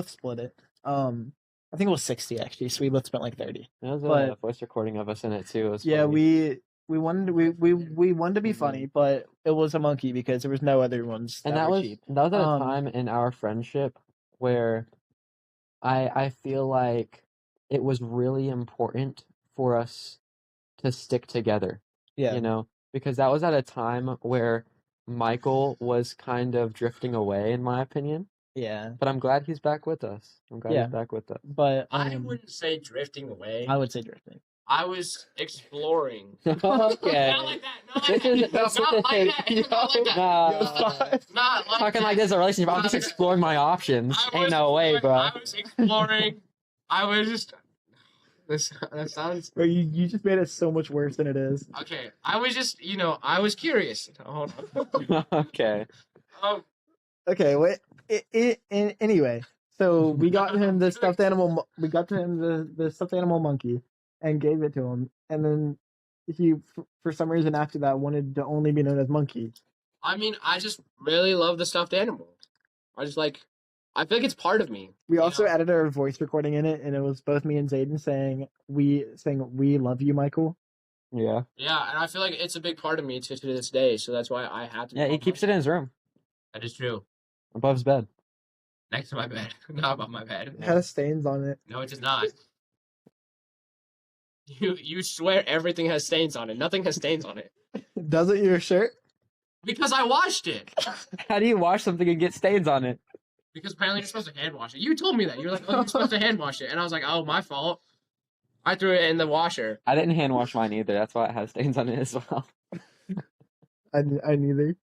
split it. I think it was 60 actually. So we both spent like 30. There was a But- voice recording of us in it too. It was Yeah, funny. we wanted to be funny, but it was a monkey because there was no other ones And that that were was cheap. that was at a Um, time in our friendship where I feel like it was really important for us to stick together. Yeah, You know, because that was at a time where Michael was kind of drifting away, in my opinion. yeah, But I'm glad he's back with us. I'm glad Yeah. he's back with us. but I wouldn't say drifting away. I would say drifting. I was exploring. Okay. Not like that. Not like that. This is- Not like that. Not like that. Nah. Not like Talking that. like this is a relationship. I'm just exploring my options. I Ain't was no way, bro. I was exploring. I was just. That sounds Bro, you just made it so much worse than it is. okay. I was just, I was curious. Hold on. Okay. Okay, wait. Anyway, so we got him the stuffed animal. We got him the stuffed animal monkey and gave it to him, and then he, for some reason, after that, wanted to only be known as Monkey. I mean, I just really love the stuffed animal. I just like. I feel like it's part of me. We you also know? added our voice recording in it, and it was both me and Zayden saying we love you, Michael. Yeah. Yeah, and I feel like it's a big part of me to this day. So that's why I have to. Yeah, he keeps it in his room, That is true. above his bed. Next to my bed, not above my bed. It has stains on it. No, it does not. You swear everything has stains on it. Nothing has stains on it. Does it your shirt? Because I washed it. How do you wash something and get stains on it? Because apparently you're supposed to hand wash it. You told me that. You're like, oh, you're supposed to hand wash it. And I was like, oh, my fault. I threw it in the washer. I didn't hand wash mine either. That's why it has stains on it as well. I neither.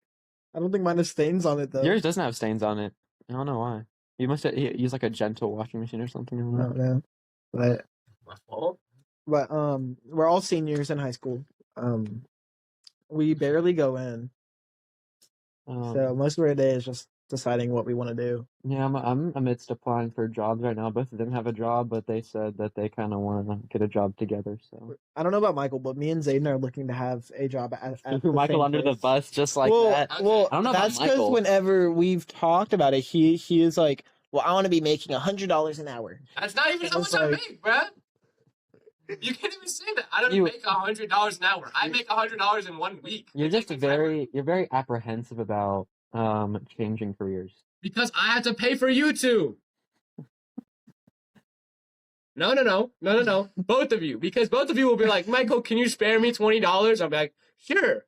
I don't think mine has stains on it though. Yours doesn't have stains on it. I don't know why. You must have use like a gentle washing machine or something. I don't I know. don't know. But My fault? we're all seniors in high school. We barely go in, so most of our day is just deciding what we want to do. Yeah, I'm amidst applying for jobs right now. Both of them have a job, but they said that they kind of want to get a job together. So I don't know about Michael, but me and Zayden are looking to have a job at threw Michael under the bus just like that. Well, I don't know about that's because Michael. whenever we've talked about it, he is like, well, I want to be making $100 an hour. That's not even It how was much I like- make, bruh. You can't even say that. I don't You- make $100 an hour. I make $100 in 1 week. You're It just takes me forever. you're very apprehensive about changing careers. Because I have to pay for YouTube. No. Both of you. Because both of you will be like, Michael, can you spare me $20? I'll be like, sure.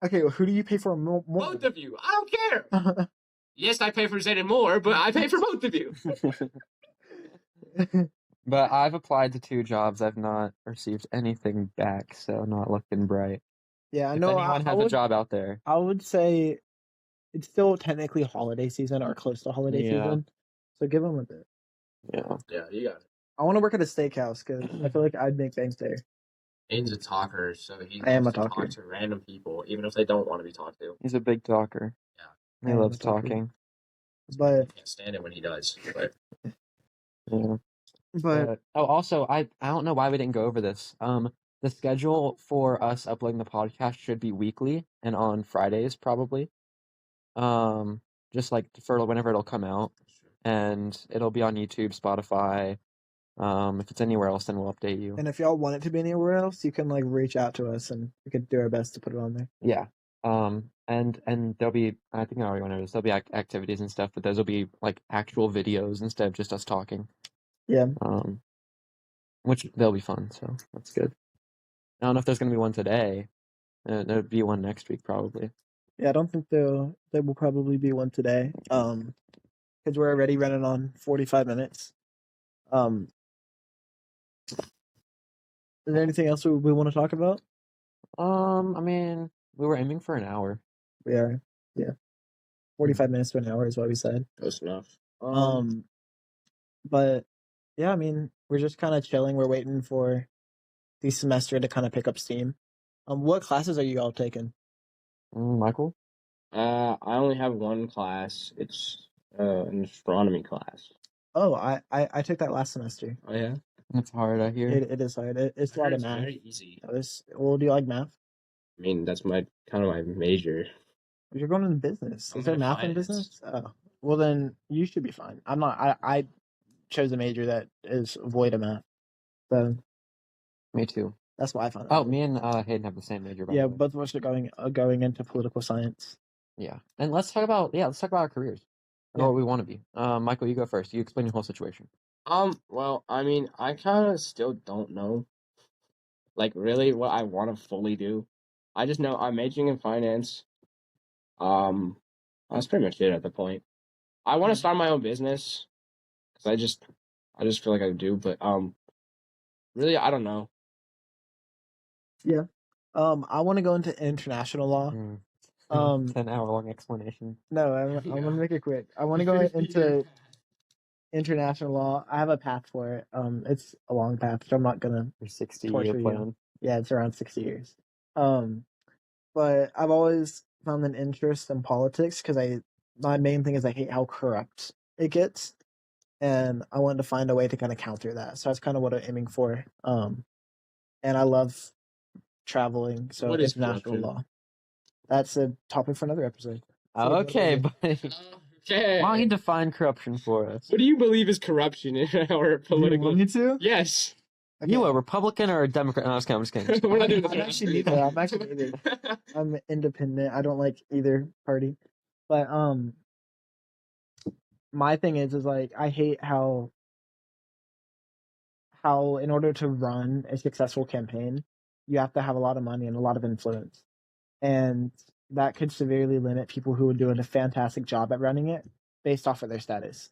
Okay, well, who do you pay for more? Both of you. I don't care. Yes, I pay for Zayden more, but I pay for both of you. But I've applied to 2 jobs. I've not received anything back, so not looking bright. Yeah, If no, anyone has a job out there, I would say it's still technically holiday season or close to holiday Yeah. season, so give them a bit. yeah. Yeah, you got it. I want to work at a steakhouse because I feel like I'd make bank there. Aiden's a talker, so he I am loves a to talker. talk to random people, even if they don't want to be talked to. He's a big talker. Yeah. He I am loves a talker. talking. But I can't stand it when he does. But Yeah. but Also, I don't know why we didn't go over this. The schedule for us uploading the podcast should be weekly and on Fridays probably. Just like for whenever it'll come out, and it'll be on YouTube, Spotify. If it's anywhere else, then we'll update you. and if y'all want it to be anywhere else, you can like reach out to us and we could do our best to put it on there. Yeah. And there'll be, I think I already went over this. There'll be activities and stuff, but those will be like actual videos instead of just us talking. Yeah. Which they'll be fun, so that's good. I don't know if there's gonna be one today. There'll be one next week probably. Yeah, I don't think there will probably be one today. Because we're already running on 45 minutes. Is there anything else we want to talk about? I mean, we were aiming for an hour. We are, yeah. 45 minutes to an hour is what we said. close enough. But yeah, I mean, we're just kind of chilling. We're waiting for the semester to kind of pick up steam. What classes are you all taking? Michael? I only have one class. It's an astronomy class. Oh, I took that last semester. Oh yeah. It's hard, I hear. It is hard. It's a lot of math. Very easy. Well, do you like math? I mean, that's my major. You're going into business. I'm Is there into math in finance. business? Oh, well then you should be fine. I'm not. I chose a major that is void of math, so Me too. that's why I found. Oh, me and Hayden have the same major. By yeah, the way. both of us are going into political science. Yeah, and let's talk about our careers and Yeah. what we want to be. Michael, you go first. You explain your whole situation. Well, I mean, I kind of still don't know, like, really what I want to fully do. I just know I'm majoring in finance. That's pretty much it at the point. I want to start my own business, because I just feel like I do, but, really, I don't know. I want to go into international law. 10-hour-long explanation. No, I'm gonna make it quick. I want to go into international law. I have a path for it. It's a long path, so I'm not gonna. Your 60-year Torture you. plan. Yeah, it's around 60 years. But I've always found an interest in politics because my main thing is I hate how corrupt it gets, and I wanted to find a way to kind of counter that. So that's kind of what I'm aiming for. And I love traveling, so What is international corruption? law. That's a topic for another episode. Okay, buddy. Okay. Why don't you define corruption for us? What do you believe is corruption in our political? You want me to? Yes. You a Republican or a Democrat? No, I'm just kidding. We're not doing this. I'm actually neither. I'm actually neither. I'm independent. I don't like either party. But my thing is like I hate how in order to run a successful campaign, you have to have a lot of money and a lot of influence. And that could severely limit people who are doing a fantastic job at running it based off of their status.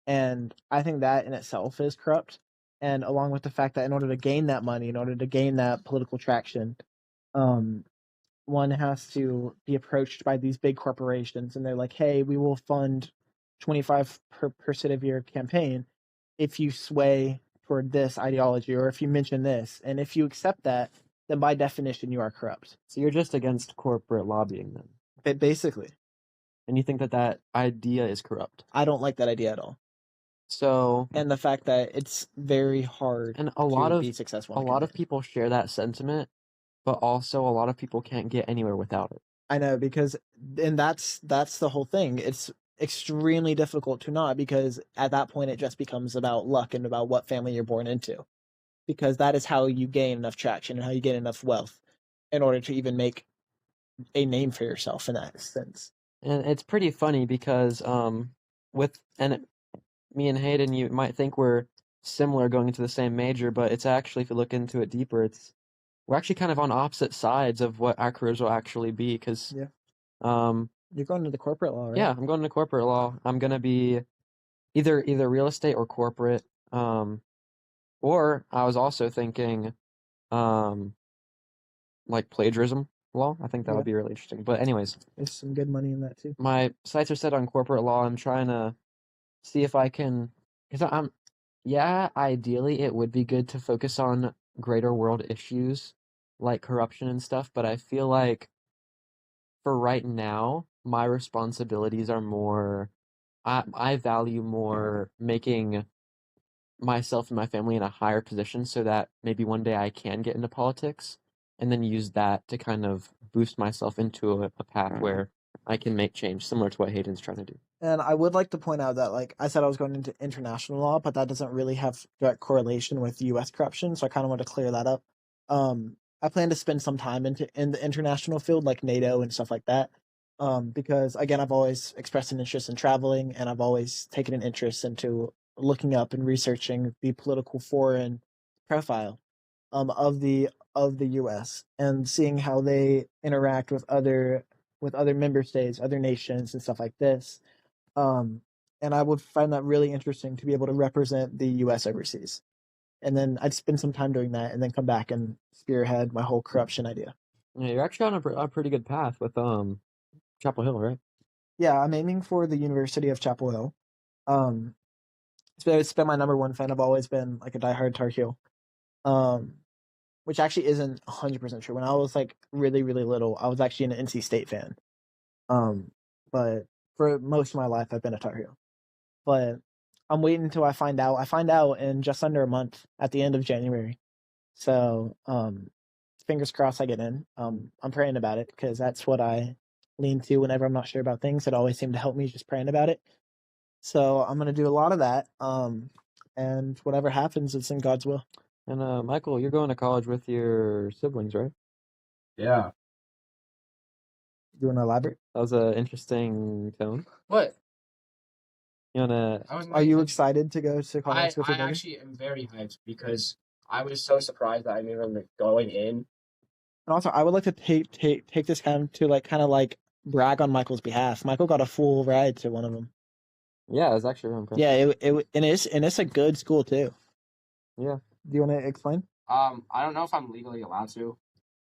And I think that in itself is corrupt. And along with the fact that in order to gain that money, in order to gain that political traction, one has to be approached by these big corporations and they're like, hey, we will fund 25% of your campaign if you sway toward this ideology or if you mention this. And if you accept that, then by definition, you are corrupt. So you're just against corporate lobbying then? But basically. And you think that idea is corrupt? I don't like that idea at all. So, and the fact that it's very hard and to be successful. A lot of people share that sentiment, but also a lot of people can't get anywhere without it. I know, because and that's the whole thing. It's extremely difficult to not, because at that point it just becomes about luck and about what family you're born into, because that is how you gain enough traction and how you gain enough wealth in order to even make a name for yourself in that sense. And it's pretty funny because me and Hayden, you might think we're similar going into the same major, but it's actually, if you look into it deeper, we're actually kind of on opposite sides of what our careers will actually be. Because Yeah. um, You're going to the corporate law, right? yeah, I'm going to corporate law. I'm gonna be either real estate or corporate. Or I was also thinking, um, like plagiarism law. I think that Yeah. would be really interesting. But anyways, There's some good money in that too. my sights are set on corporate law. I'm trying to see if I can, because yeah, ideally it would be good to focus on greater world issues like corruption and stuff, but I feel like for right now, my responsibilities are more, I value more making myself and my family in a higher position so that maybe one day I can get into politics and then use that to kind of boost myself into a path where I can make change, similar to what Hayden's trying to do. And I would like to point out that, like I said, I was going into international law, but that doesn't really have direct correlation with U.S. corruption. So I kind of want to clear that up. I plan to spend some time in the international field, like NATO and stuff like that. Because again, I've always expressed an interest in traveling, and I've always taken an interest into looking up and researching the political foreign profile of the U.S. and seeing how they interact with other member states, other nations, and stuff like this. Um, and I would find that really interesting to be able to represent the U.S. overseas. And then I'd spend some time doing that, and then come back and spearhead my whole corruption idea. Yeah, you're actually on a pretty good path with Chapel Hill, right? Yeah, I'm aiming for the University of Chapel Hill. Um, it's been my number one fan. I've always been like a diehard Tar Heel. Which actually isn't 100% true. When I was like really, really little, I was actually an NC State fan. But for most of my life, I've been a Tar Heel. But I'm waiting until I find out. I find out in just under a month at the end of January. So, fingers crossed I get in. I'm praying about it because that's what I lean to whenever I'm not sure about things. It always seemed to help me just praying about it. So I'm gonna do a lot of that. And whatever happens, it's in God's will. And Michael, you're going to college with your siblings, right? Yeah. You want to elaborate? That was an interesting tone. What? You wanna? Are you excited to go to college with I your brother? actually am very hyped because I was so surprised that I'm even going in. And also, I would like to take this time to kind of brag on Michael's behalf. Michael got a full ride to one of them. Yeah, it was actually really impressive. Yeah, and it's a good school too. Yeah. Do you want to explain? I don't know if I'm legally allowed to.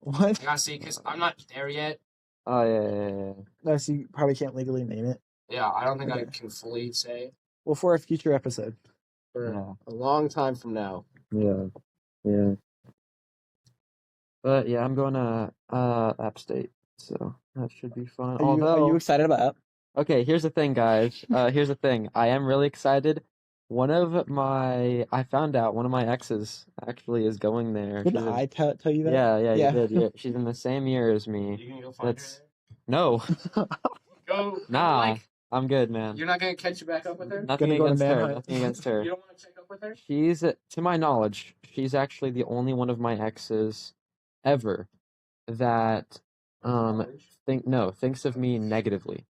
What? I gotta see, because I'm not there yet. Oh yeah. No, so you probably can't legally name it. Yeah, I don't think I Okay. can fully say Well, for a future episode. for Yeah. a long time from now. Yeah. But yeah, I'm going to App State, so that should be fun. Are you excited about that? Okay, here's the thing, guys. Here's the thing. I am really excited. I found out one of my exes actually is going there. Didn't I tell you that? Yeah, Yeah. you did. Yeah, she's in the same year as You me. can go find That's her no, there? Go. nah. Like, I'm good, man. you're not gonna catch you back up with her? Nothing Gonna go to against her. Manhunt. Nothing against her. You don't want to check up with her? She's, to my knowledge, she's actually the only one of my exes ever that thinks of me negatively.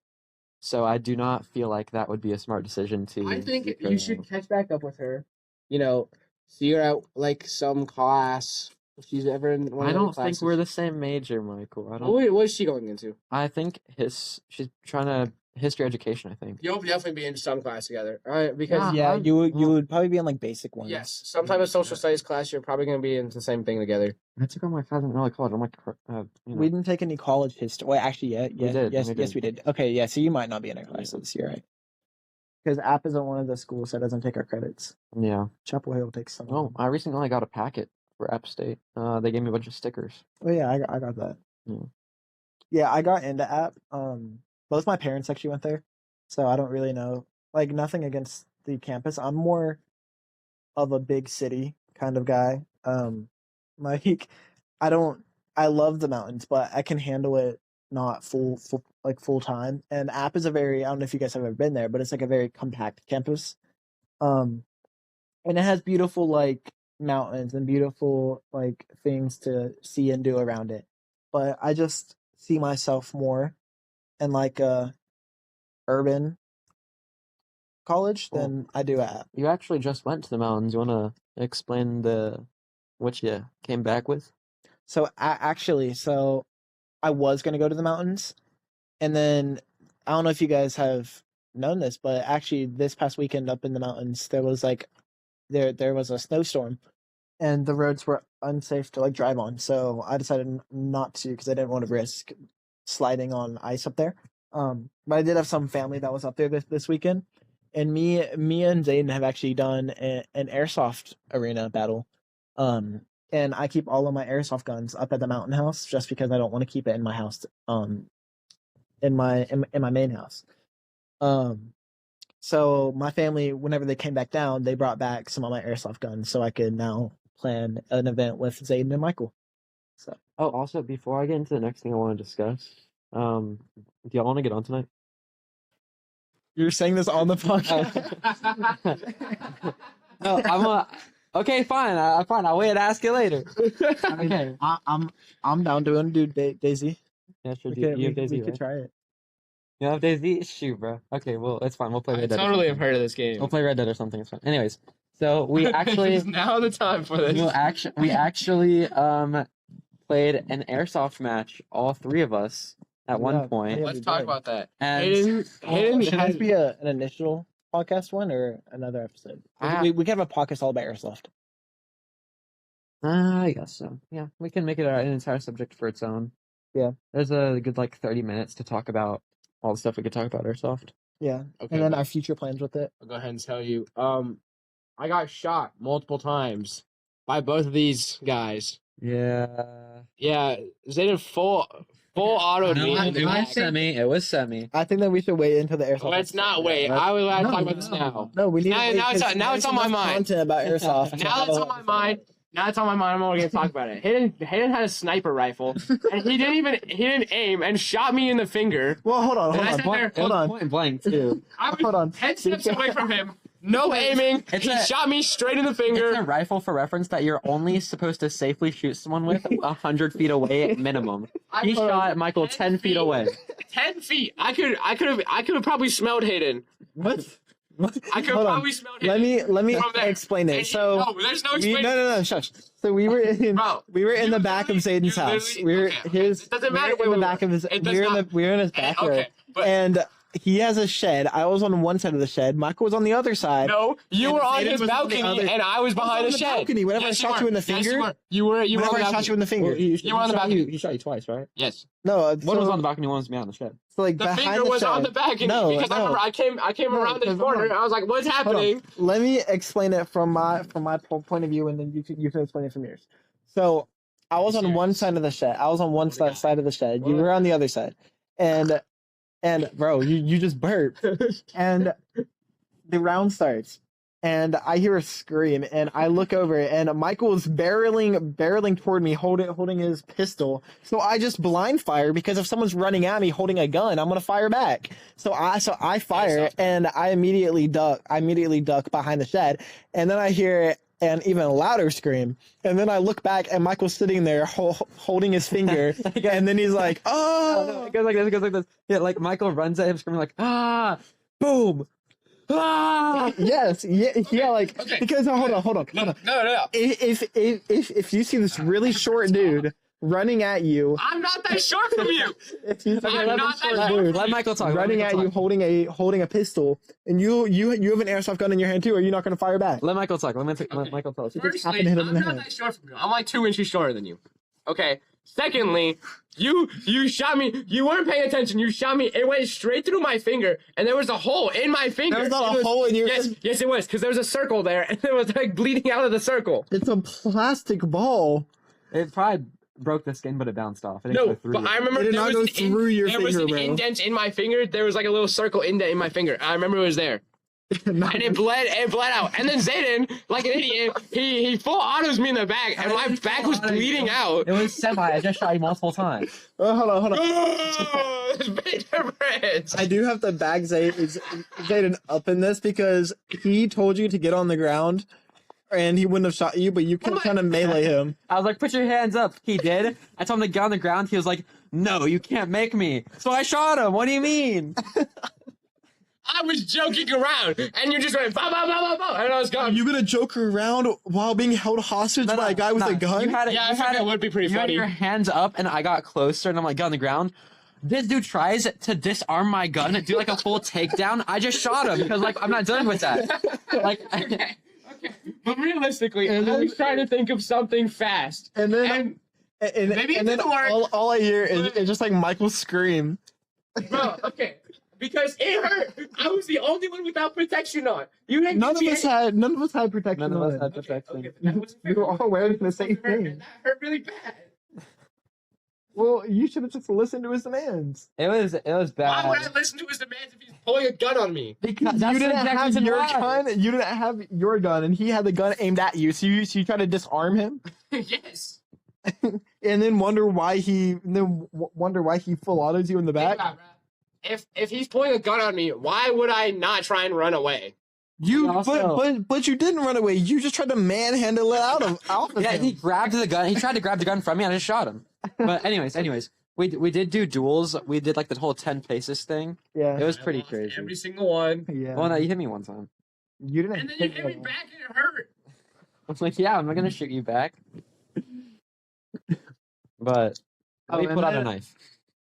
So I do not feel like that would be a smart decision to. I think keep you going should on. catch back up with her. You know, see her at like some class. If she's ever in one I of the don't think classes. we're the same major, Michael. What is she going into? I think she's trying to history education. I think. You'll definitely be in some class together, all right? Because Yeah, I'm- you would probably be in basic ones. yes, some type of social studies class, you're probably gonna be in the same thing together. I took all my classes in early college. I'm like, We didn't take any college history. Wait, actually, yeah, We did, yes, we yes, did. we did. Okay, yeah, so you might not be in our classes. You're right. Because App isn't one of the schools that doesn't take our credits. Yeah. Chapel Hill takes some. Oh, I recently only got a packet for App State. They gave me a bunch of stickers. Oh yeah, I got that. Yeah. Yeah, I got into App. Both my parents actually went there, so I don't really know. Like nothing against the campus. I'm more of a big city kind of guy. Like I love the mountains, but I can handle it not full time. And App is I don't know if you guys have ever been there, but it's like a very compact campus. And it has beautiful like mountains and beautiful like things to see and do around it. But I just see myself more in like a urban college than I do at App. You actually just went to the mountains. You want to explain what you came back with? So I was gonna go to the mountains, and then I don't know if you guys have known this, but actually this past weekend up in the mountains there was there was a snowstorm, and the roads were unsafe to drive on. So I decided not to because I didn't want to risk sliding on ice up there. But I did have some family that was up there this weekend, and me and Zayden have actually done an airsoft arena battle. And I keep all of my airsoft guns up at the mountain house just because I don't want to keep it in my house, in my main house. So my family, whenever they came back down, they brought back some of my airsoft guns so I could now plan an event with Zayden and Michael. So. Oh, also, before I get into the next thing I want to discuss, do y'all want to get on tonight? You're saying this on the podcast? No, okay, fine. Fine. I'll wait and ask you later. Okay. I'm down to do Daisy. Yeah, sure. We have Daisy, could right? try it. You have Daisy? Shoot, bro. Okay, well, it's fine. We'll play Red Dead. I totally have heard of this game. We'll play Red Dead or something. It's fine. Anyways, so we actually It's now the time for this. we actually played an airsoft match, all three of us at one point. Yeah, Let's we talk did. about that. And Hayden Should has this be an initial podcast one or another episode? We could have a podcast all about airsoft. I guess so. Yeah, we can make it an entire subject for its own. Yeah. There's a good 30 minutes to talk about all the stuff we could talk about airsoft. Yeah. Okay, And then well, our future plans with it. I'll go ahead and tell you. I got shot multiple times by both of these guys. Yeah. Yeah, Zayden full autoed me. in the back. It was semi. I think that we should wait until the airsoft. Let's not wait. I would like to talk about this now. No, we need. Now- to wait now it's 'cause on- now there's it's on my enough mind. Content about airsoft. Now it's on my mind. I'm only gonna talk about it. Hayden had a sniper rifle, and he didn't aim and shot me in the finger. Well, hold on, And I hold said on, there- hold on. Point blank too. I was Hold on. 10 steps away from him. No aiming. He shot me straight in the It's a finger. rifle for reference that you're only supposed to safely shoot someone with 100 feet away at minimum. He shot Michael 10 feet away. 10 feet. I could have probably smelled Hayden. What? I could have Hold on. probably smelled Hayden. Let me from there. explain And it. So no, there's no we, explaining. no, shush. So we were in Bro, the back of literally- Zayden's house. you We were literally- his. It doesn't we were matter where in the we back were. of his. It We does were in not- the. We were in his backyard, okay, but and he has a shed. I was on one side of the shed. Michael was on the other side. no, you And were on Zayden his was on the balcony, other- and I was behind on the the shed. balcony. Whenever I shot you in the finger. You were on Whenever the I shot balcony. you in the finger. You were on the balcony. He shot you twice, right? Yes. No, One so, was on the balcony, one was behind the shed. so like The behind finger the was shed. on the balcony No, because I no. remember I came No, around the because- corner and I was like, "What's Hold on. happening?" Let me explain it from my point of view, and then you can explain it from yours. So I was on one side of the shed. I was on one side of the shed. You were on the other side, and bro, you just burped, and the round starts, and I hear a scream, and I look over, and Michael is barreling toward me, holding his pistol. So I just blind fire because if someone's running at me holding a gun, I'm gonna fire back. So I fire, and I immediately duck. Behind the shed, and then I hear an even louder scream, and then I look back, and Michael's sitting there holding his finger, and then he's like, "Oh!" It goes like this. It goes like this. Yeah, like Michael runs at him, screaming like, "Ah, boom, ah!" Yes, yeah, like Okay. because hold on. No. If you see this really short dude running at you, I'm not that short from you. if you see I'm a not short that dude Let Michael talk. running at you holding a pistol, and you have an airsoft gun in your hand too, are you not going to fire back? Let Michael talk. Let Okay. Michael tell us. Just happen Firstly, to hit him I'm in the not head. that short from you. I'm like 2 inches shorter than you. Okay. Secondly, you shot me. You weren't paying attention. You shot me. It went straight through my finger, and there was a hole in my finger. There's not It a was- hole in your. Yes, it was, because there was a circle there, and it was like bleeding out of the circle. It's a plastic ball. It probably broke the skin, but it bounced off. It didn't No, go through but it. I remember It did there not was go an through your there was finger, an bro. indent in my finger. There was like a little circle indent in my finger. I remember it was there. And it bled out. And then Zayden, like an idiot, he full autos me in the back, and my back was bleeding out. It was semi. I just shot you multiple times. Oh, hold on. Oh, there's a big difference. I do have to back Zayden up in this because he told you to get on the ground, and he wouldn't have shot you, but you kept trying to melee him. I was like, "Put your hands up." He did. I told him to get on the ground. He was like, "No, you can't make me." So I shot him. What do you mean? I was joking around, and you just went, bah, bah, bah, bah, bah, and I was Are gone. you gonna joke around while being held hostage by a guy with a gun? You had it. Yeah, I You think had that it. would be pretty You had funny. your hands up, and I got closer, and I'm like, gun on the ground. This dude tries to disarm my gun and do like a full takedown. I just shot him because like I'm not dealing with that. Like, Okay. But realistically, I was trying to think of something fast. And then maybe it and then didn't work. all I hear is just like Michael scream. Bro, okay. Because it hurt. I was the only one without protection on. You didn't None give of me us any- had protection none of on us it. had protection. Okay, but that wasn't fair. We were all wearing the same thing. And that hurt really bad. Well, you should have just listened to his demands. It was Why would I bad. listen to his demands if he's pulling a gun on me? Because You that's didn't the exact have reason your why. gun. You didn't have your gun, and he had the gun aimed at you. So you tried to disarm him, Yes. and then wonder why he full autos you in the back. Think about it, bro. If he's pulling a gun on me, why would I not try and run away? But you didn't run away. You just tried to manhandle it out of Yeah, him. he grabbed the gun. He tried to grab the gun from me, and I just shot him. But anyways, we did do duels. We did like the whole 10 paces thing. Yeah. It was I pretty lost crazy. Every single one. Yeah. Well, no, you hit me one time. You didn't. And then you hit me back and it hurt. I was like, yeah, I'm not gonna shoot you back. But Oh, we and pulled out a then- knife.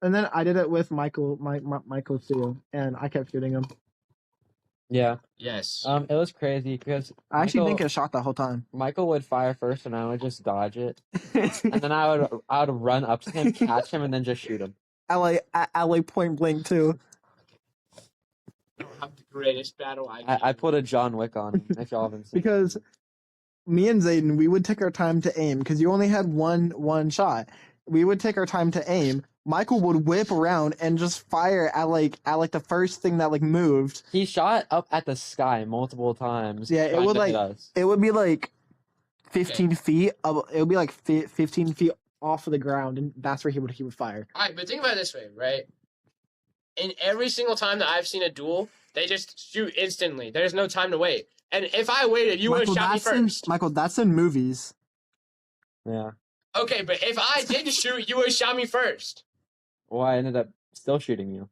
And then I did it with Michael too, and I kept shooting him. Yeah. Yes. It was crazy because I actually Michael- didn't get shot that whole time. Michael would fire first, and I would just dodge it, and then I would run up to him, catch him, and then just shoot him. LA point blank too. I don't have the greatest battle I pulled a John Wick on him. If y'all haven't seen. Because me and Zayden, we would take our time to aim because you only had one shot. We would take our time to aim. Michael would whip around and just fire at the first thing that moved. He shot up at the sky multiple times. Yeah, it trying would to hit us. it would be 15 feet. It would be 15 feet off of the ground, and that's where he would fire. All right, but think about it this way, right? In every single time that I've seen a duel, they just shoot instantly. There's no time to wait. And if I waited, you would have shot me first. Michael, that's in movies. Yeah. Okay, but if I did shoot, you would have shot me first. Well, I ended up still shooting you.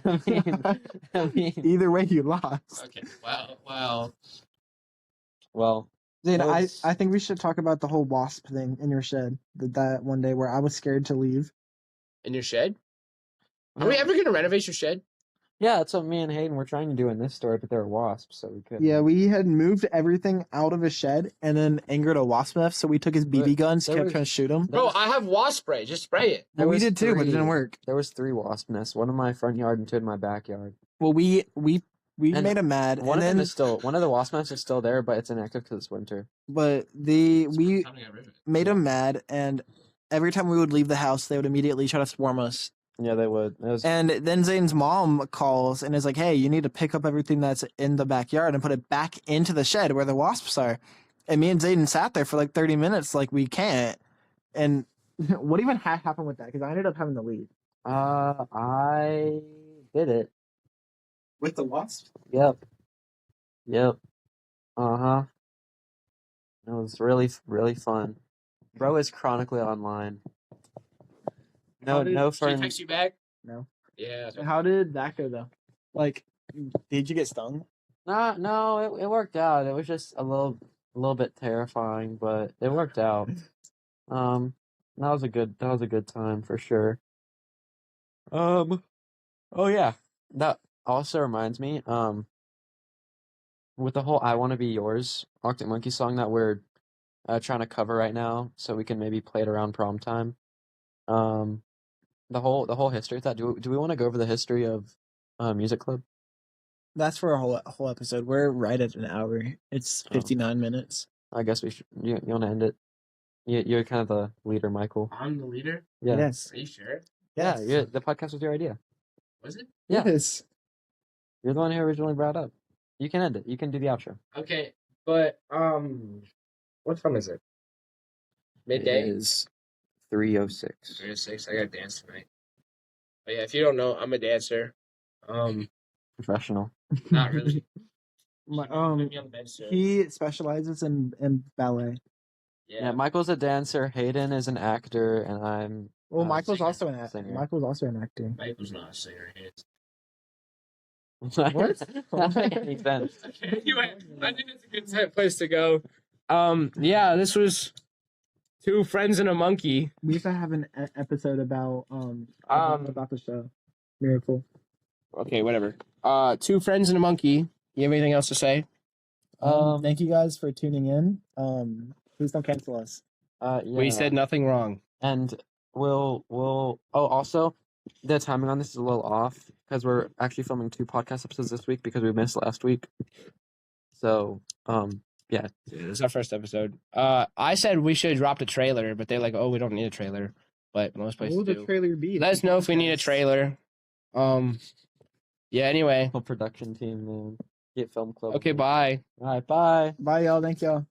I mean, Either way, you lost. Okay, well. well, Zayden, That was- I think we should talk about the whole wasp thing in your shed. That one day where I was scared to leave. In your shed? Are we ever going to renovate your shed? yeah, that's what me and Hayden were trying to do in this story, but there were wasps, so we couldn't. Yeah, we had moved everything out of his shed and then angered a wasp enough, so we took his BB guns, there kept was- trying to shoot him. Bro, I have wasp spray. Just spray it. There Well, we was did too, but it didn't three. work. There was 3 wasp nests, one in my front yard and 2 in my backyard. Well, we And made him mad, One and of them then is still one of the wasp nests is still there, but it's inactive because it's winter. but we made him mad, and every time we would leave the house, they would immediately try to swarm us. Yeah, they would. It was And then Zayden's mom calls and is like, "Hey, you need to pick up everything that's in the backyard and put it back into the shed where the wasps are." And me and Zayden sat there for 30 minutes, we can't. And what even happened with that? Because I ended up having to leave. I did it. With the wasps? Yep. Uh-huh. It was really, really fun. Bro is chronically online. No Did she friend. text you back? No. Yeah. How did that go though? Did you get stung? No, it worked out. It was just a little bit terrifying, but it worked out. That was a good time for sure. Oh yeah. That also reminds me, with the whole "I Want to Be Yours" Arctic Monkey song that we're trying to cover right now, so we can maybe play it around prom time. The whole history of that. Do we want to go over the history of Music Club? That's for a whole episode. We're right at an hour. It's 59 minutes. I guess we should. You want to end it? You're kind of the leader, Michael. I'm the leader? Yeah. Yes. Are you sure? Yeah. Yes. The podcast was your idea. Was it? Yeah. Yes. You're the one who originally brought it up. You can end it. You can do the outro. Okay, but, what time is it? Midday? It is 3:06. 3 to 6. I got dance tonight. But yeah, if you don't know, I'm a dancer. Professional. Not really. My, Put me on the bench, sir. he specializes in ballet. Yeah. Michael's a dancer. Hayden is an actor, and I'm. Well, Michael's singer. also an actor. Singer. Michael's also an actor. Michael's not a singer. He is. What? Doesn't make any sense. Anyway, I think it's a good place to go. Yeah, this was Two Friends and a Monkey. We used to have an episode about about the show Miracle. Okay, whatever. Two Friends and a Monkey. You have anything else to say? Thank you guys for tuning in. Please don't cancel us. Yeah. We said nothing wrong. And we'll. Oh, also, the timing on this is a little off because we're actually filming 2 podcast episodes this week because we missed last week. So, yeah. This is our first episode. I said we should drop the trailer, but they're like, "Oh, we don't need a trailer." But most places What will do. the trailer be? Let us know if we need a trailer. Yeah. Anyway. Whole production team, man. Get film club. Okay. Bye. All right. Bye. Bye, y'all. Thank y'all.